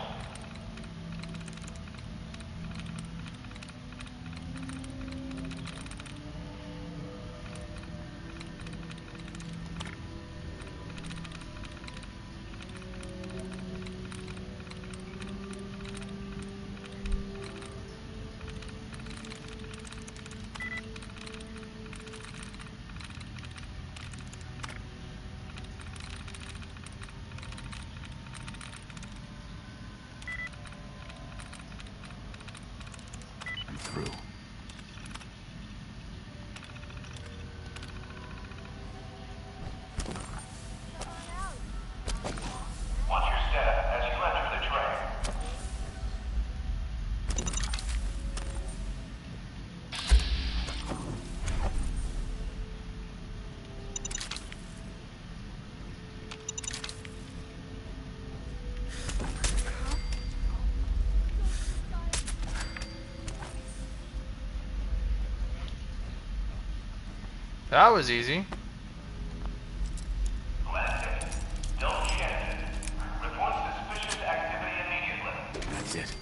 That was easy. That's it. Don't chance it. Report suspicious activity immediately. That's it.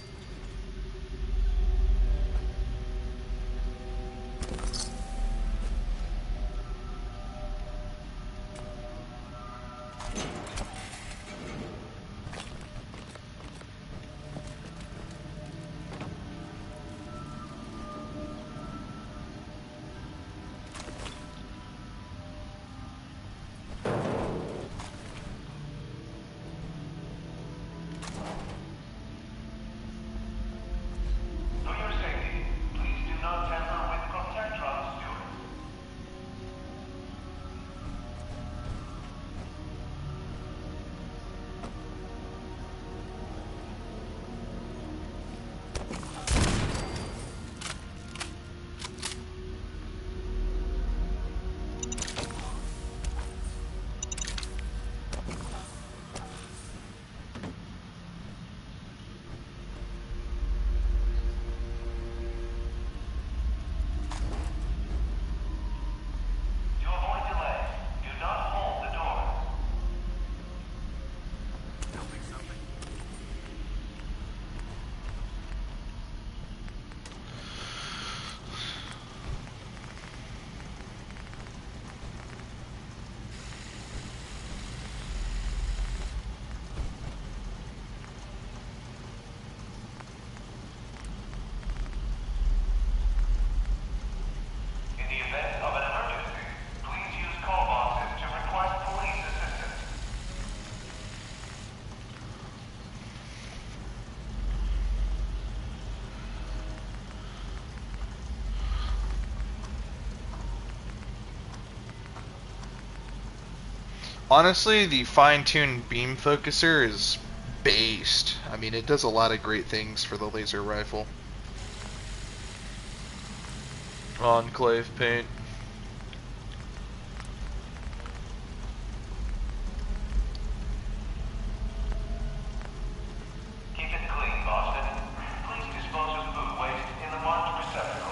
For your safety, please do not tamper with Protectron stewards. To avoid delays, do not hold the doors. Helping something? In the event of an emergency, please use call boxes to request police assistance. Honestly, the fine-tuned beam focuser is based. I mean, it does a lot of great things for the laser rifle. Enclave paint. Keep it clean, Boston. Please dispose of food waste in the marked receptacle.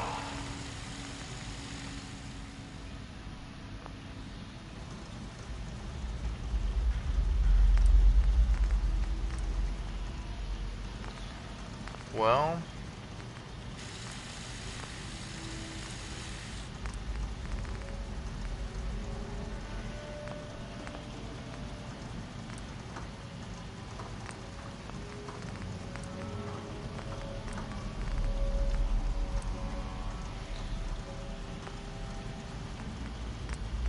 Well,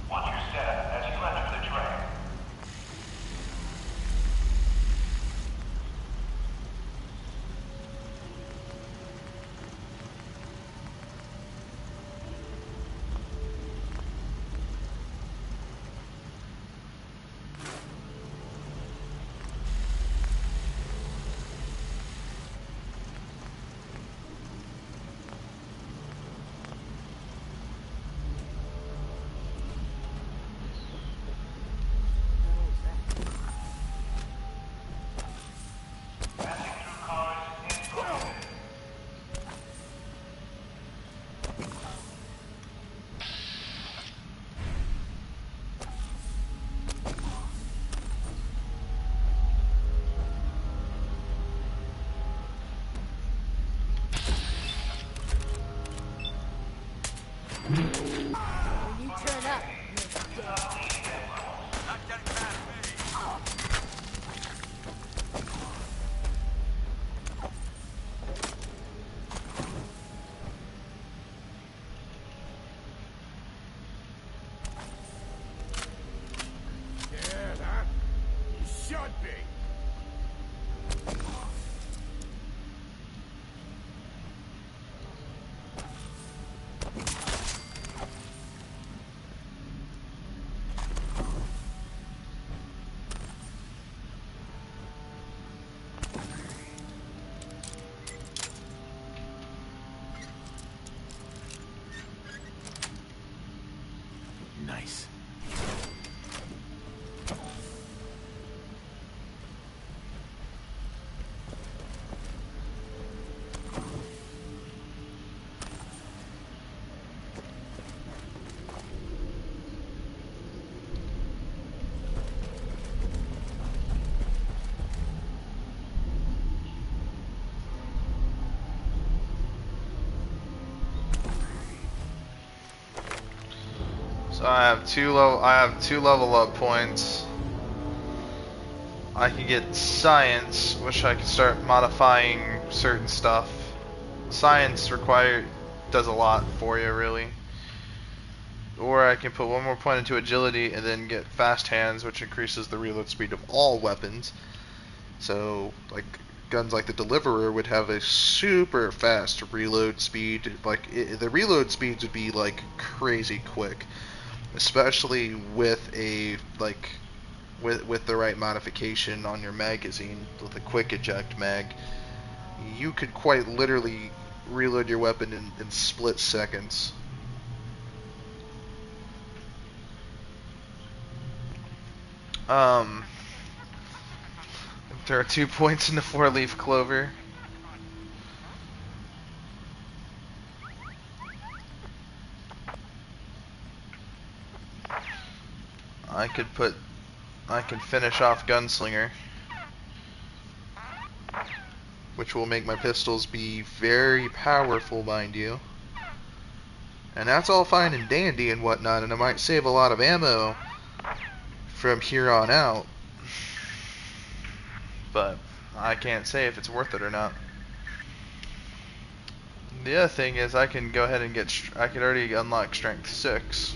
Watch your step as you enter the train. Passing through cars is prohibited. When you turn up, Not getting past me. Scared, huh? You should be. So I have two level up points. I can get science, which I can start modifying certain stuff. Science does a lot for you, really. Or I can put one more point into agility and then get fast hands, which increases the reload speed of all weapons. So, like, guns like the Deliverer would have a super fast reload speed. Like, the reload speeds would be, like, crazy quick. Especially with a, like, with the right modification on your magazine, with a quick eject mag. You could quite literally reload your weapon in split seconds. There are 2 points in the 4-leaf clover. I could finish off Gunslinger, which will make my pistols be very powerful, mind you. And that's all fine and dandy and whatnot, and it might save a lot of ammo from here on out. But I can't say if it's worth it or not. The other thing is I can go ahead and I could already unlock Strength 6.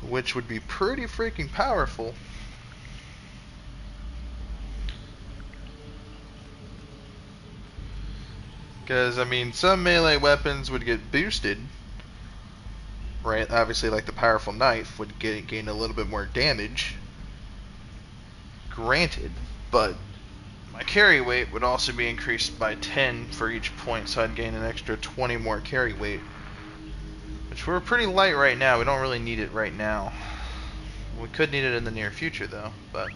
Which would be pretty freaking powerful. Because, I mean, some melee weapons would get boosted. Right? Obviously, like the powerful knife would gain a little bit more damage. Granted. But my carry weight would also be increased by 10 for each point. So I'd gain an extra 20 more carry weight. Which we're pretty light right now. We don't really need it right now. We could need it in the near future, though. But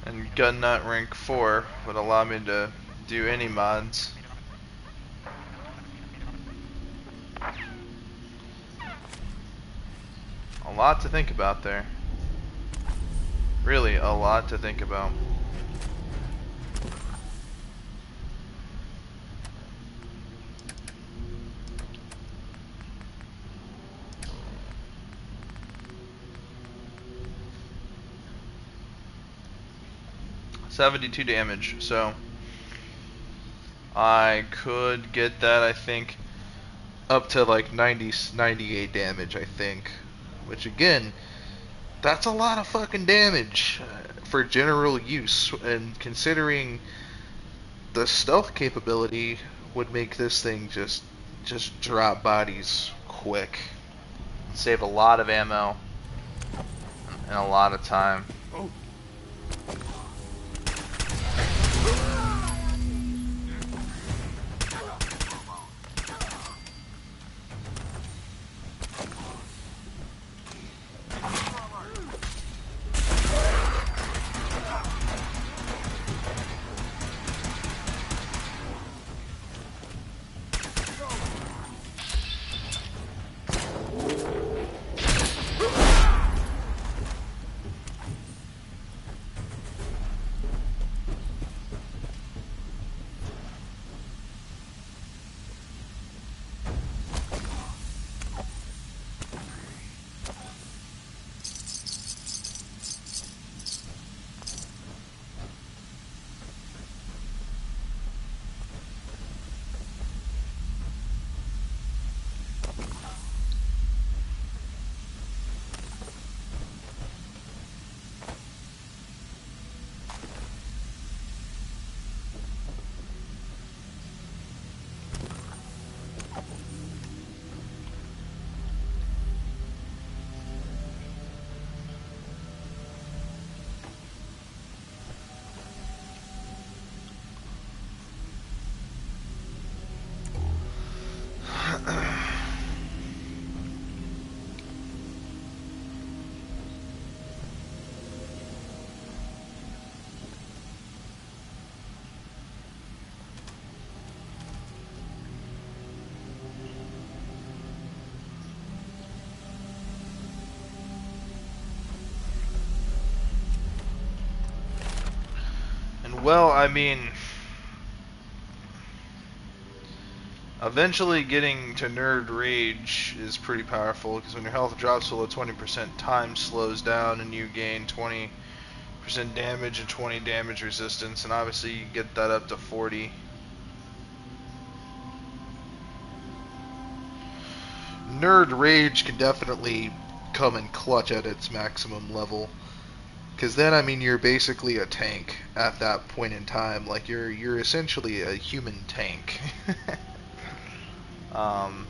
and Gun Nut rank 4 would allow me to do any mods. A lot to think about there. Really, a lot to think about. $72 damage, so I could get that, I think, up to like 98 damage, I think. Which again, that's a lot of fucking damage for general use, and considering the stealth capability would make this thing just drop bodies quick. Save a lot of ammo and a lot of time. Well, I mean, eventually getting to Nerd Rage is pretty powerful, because when your health drops below 20%, time slows down and you gain 20% damage and 20 damage resistance, and obviously you get that up to 40. Nerd Rage can definitely come in clutch at its maximum level. Because then, I mean, you're basically a tank at that point in time. Like, you're essentially a human tank. um,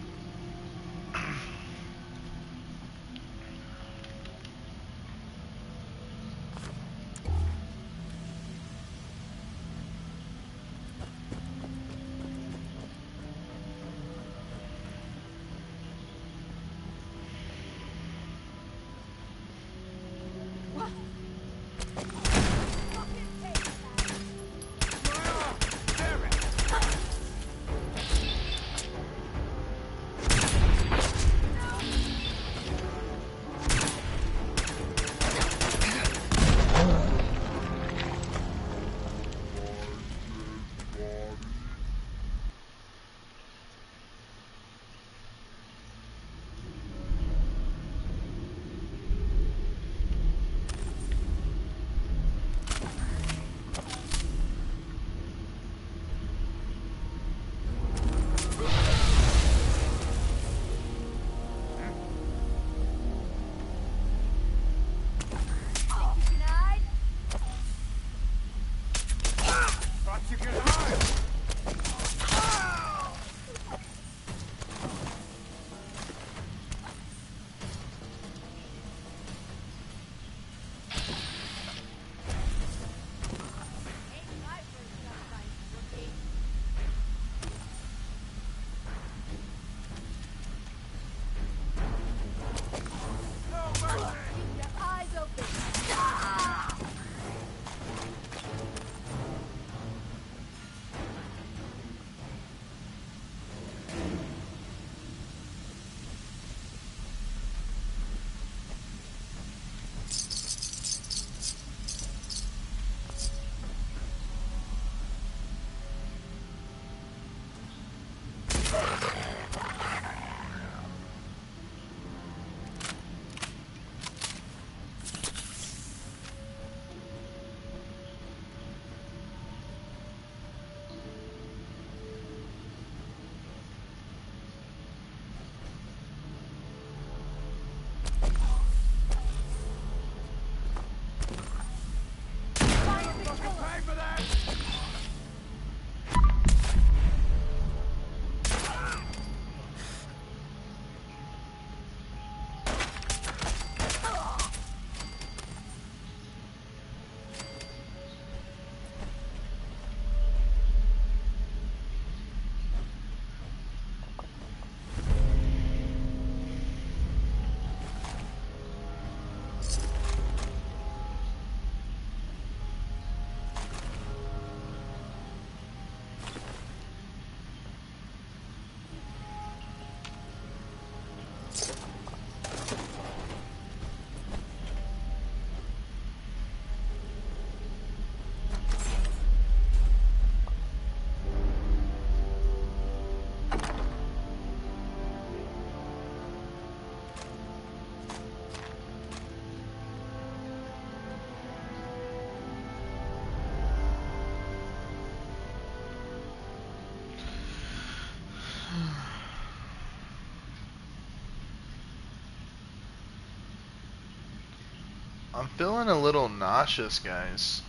I'm feeling a little nauseous, guys.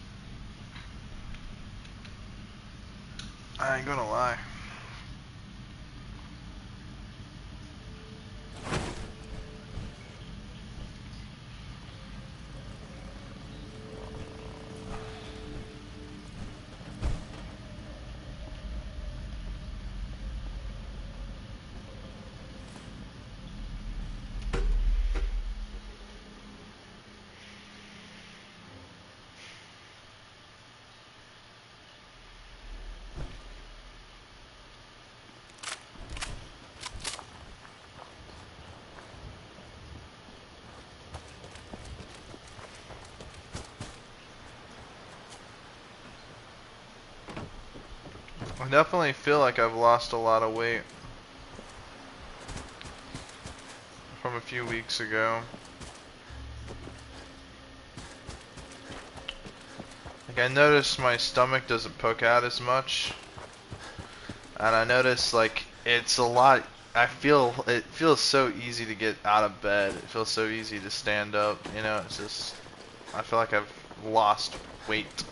I ain't gonna lie. I definitely feel like I've lost a lot of weight from a few weeks ago. Like, I noticed my stomach doesn't poke out as much, and I noticed like it's a lot. It feels so easy to get out of bed. It feels so easy to stand up. You know, it's just I feel like I've lost weight.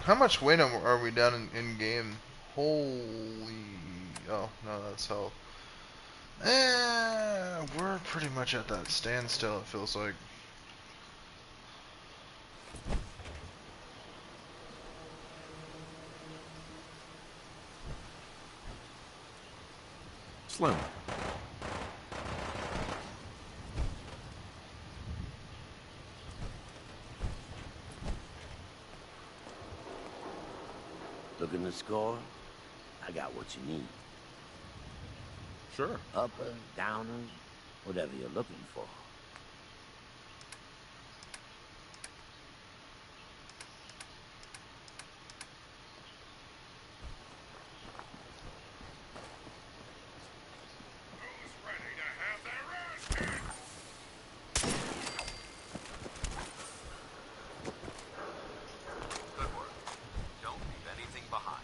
How much weight are we down in game? Holy... Oh, no, that's health. We're pretty much at that standstill, it feels like. Slim. Looking to score? I got what you need. Sure. Uppers, downers, whatever you're looking for. Good work. Don't leave anything behind.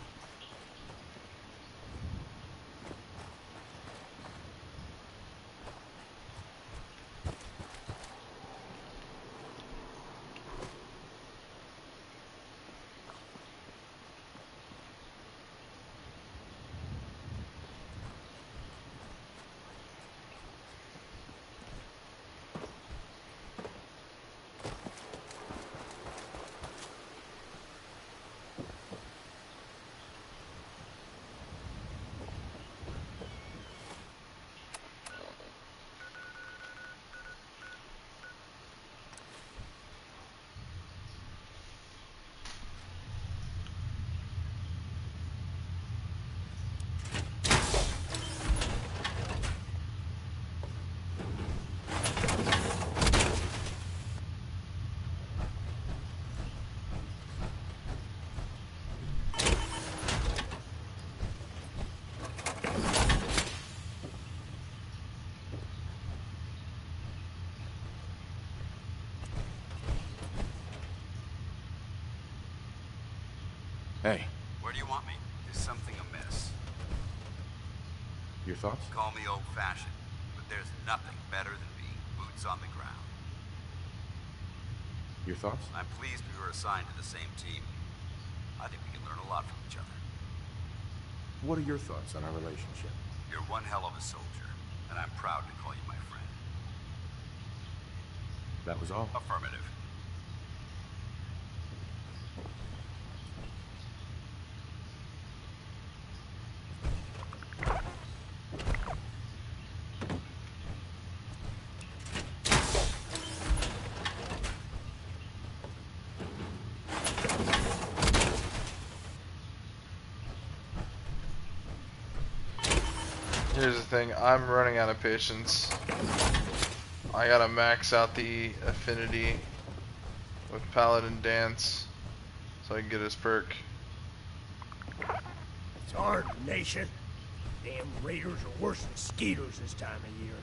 Hey, Where do you want me? Is something amiss? your thoughts? Call me old-fashioned, but there's nothing better than being boots on the ground. Your thoughts? I'm pleased we were assigned to the same team. I think we can learn a lot from each other. What are your thoughts on our relationship? You're one hell of a soldier, and I'm proud to call you my friend. That was all. Affirmative. Here's the thing, I'm running out of patience. I gotta max out the affinity with Paladin Dance so I can get his perk. It's hard, nation. Damn raiders are worse than skeeters this time of year.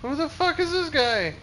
Who the fuck is this guy?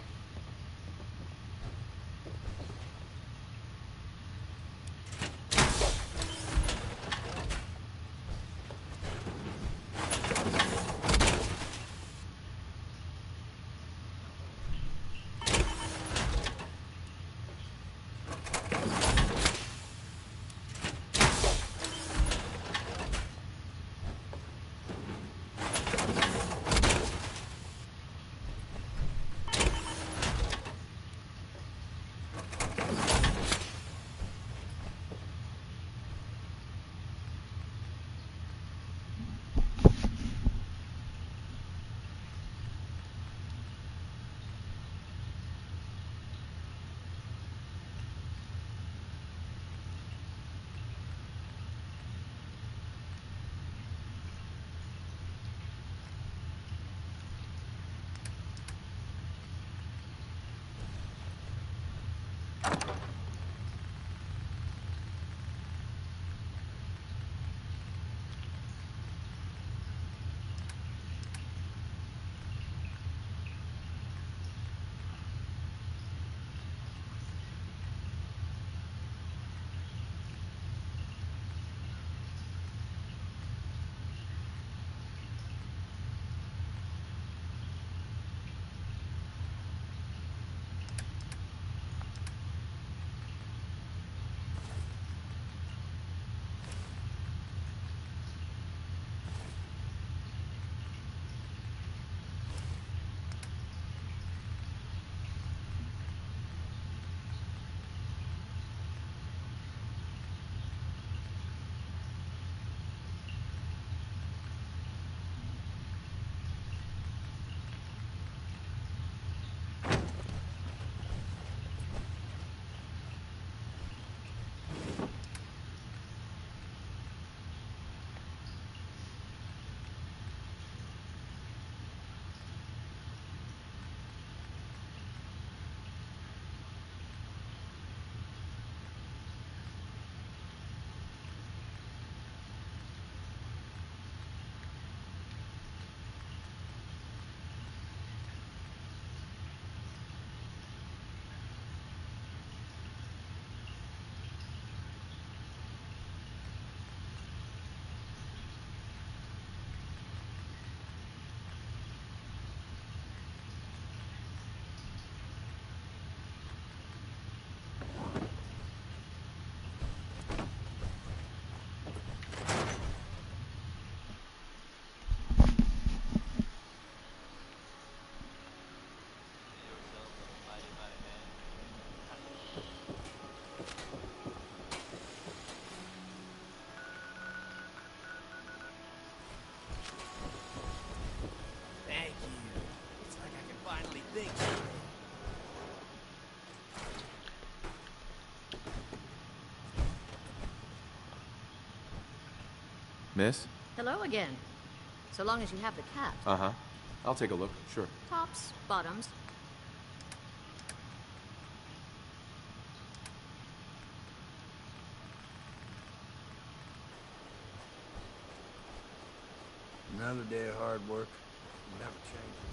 Thank you. It's like I can finally think. Miss? Hello again. So long as you have the cat. Uh-huh. I'll take a look, sure. Tops, bottoms. Another day of hard work. Never changes.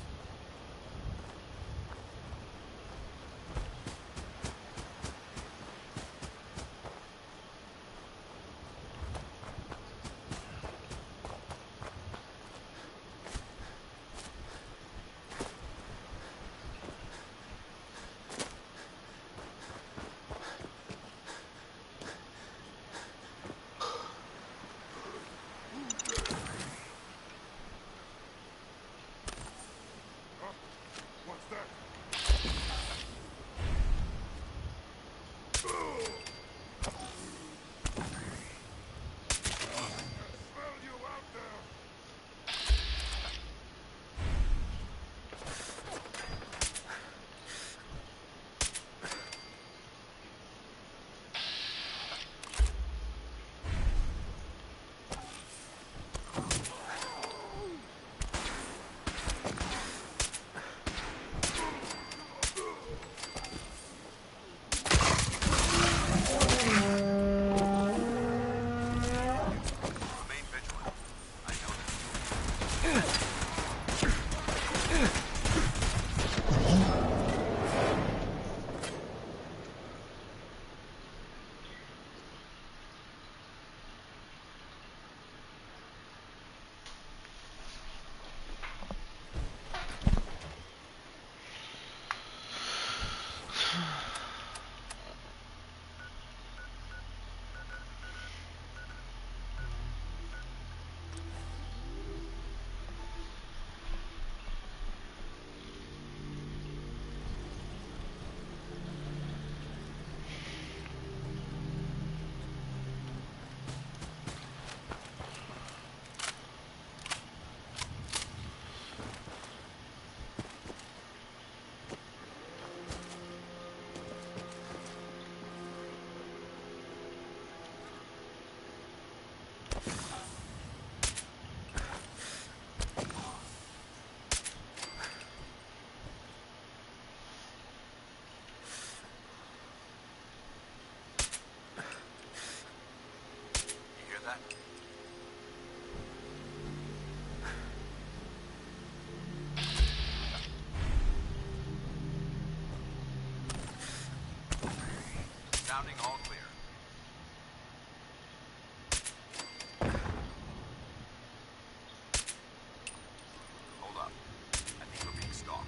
You hear that? Sounding all clear. Hold up. I think we're being stalked.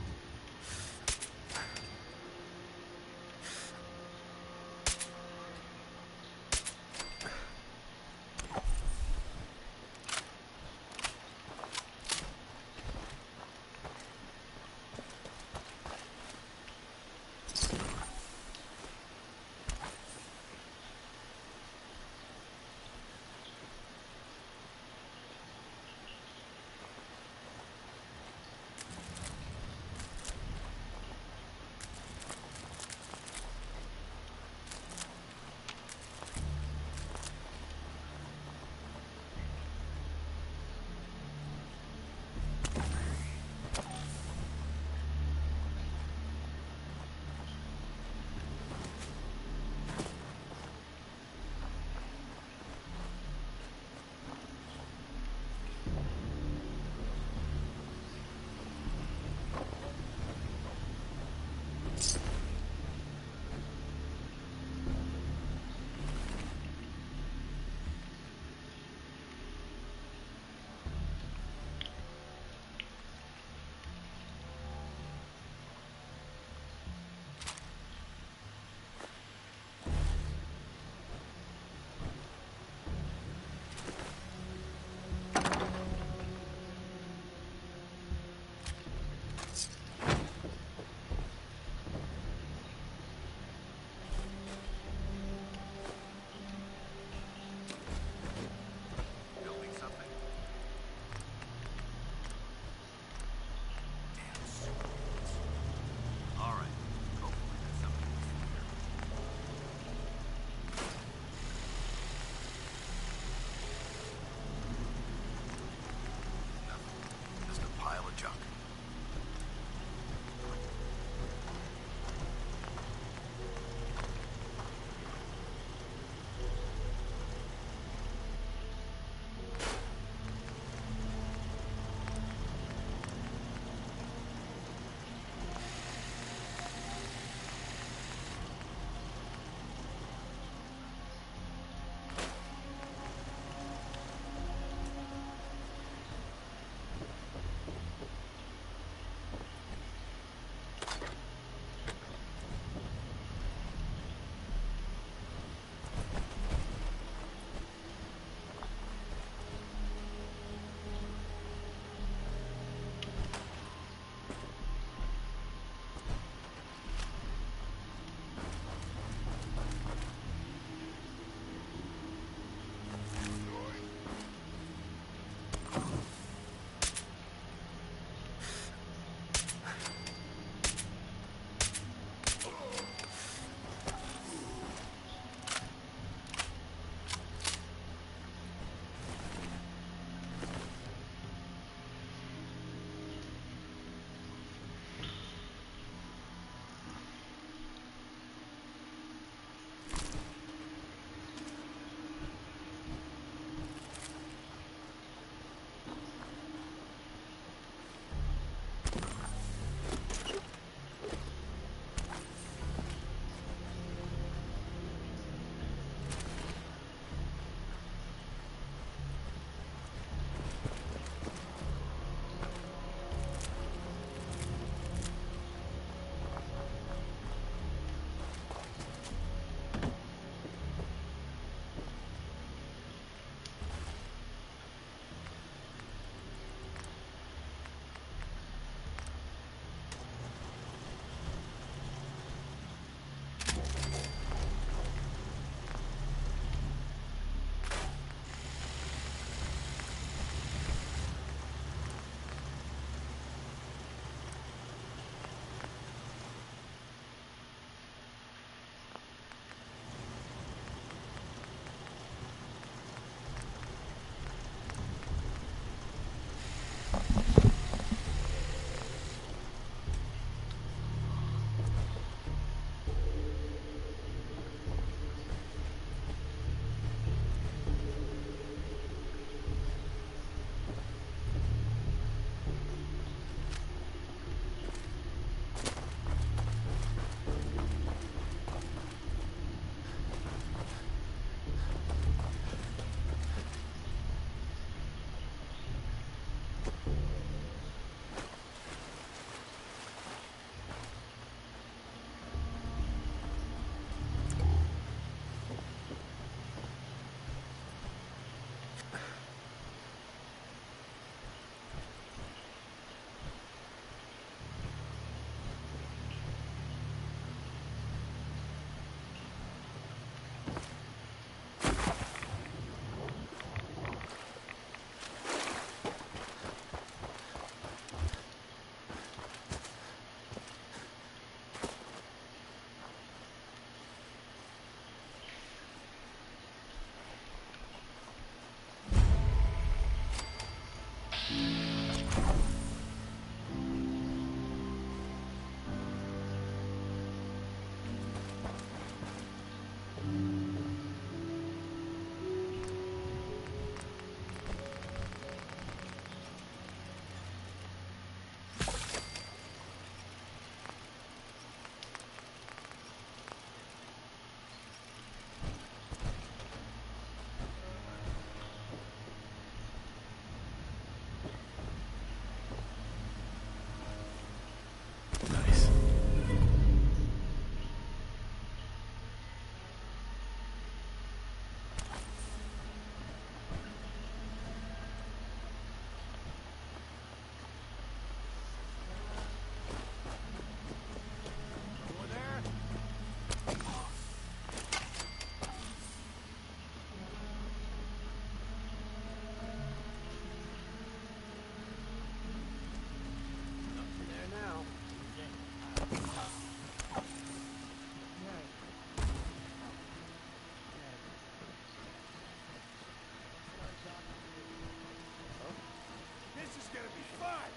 is gonna be fun!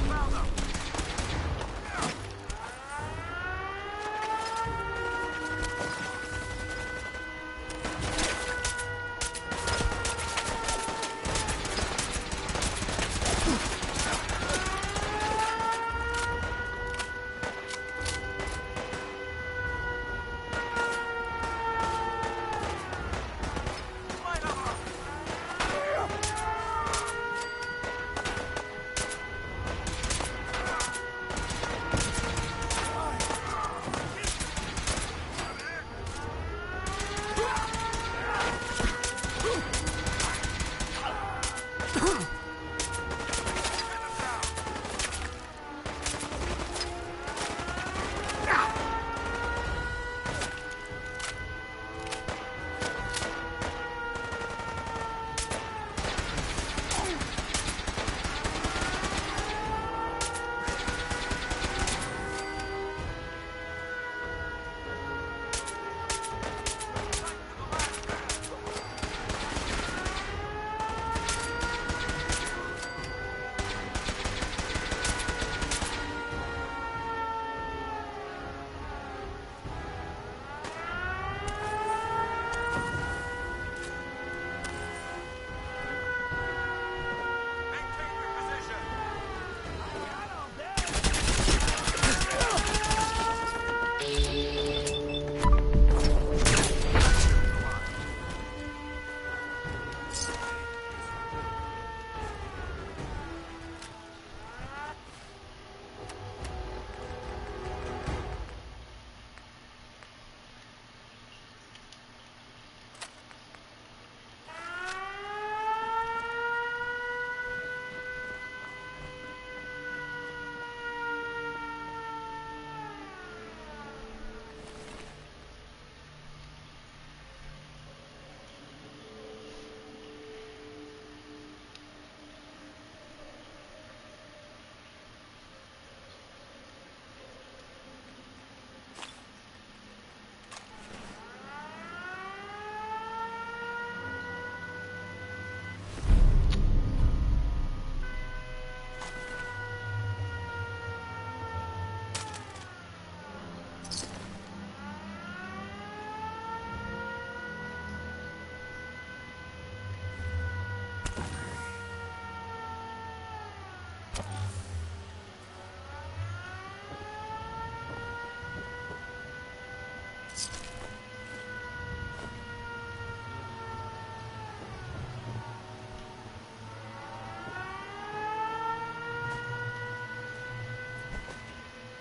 Found them! Maintain your position!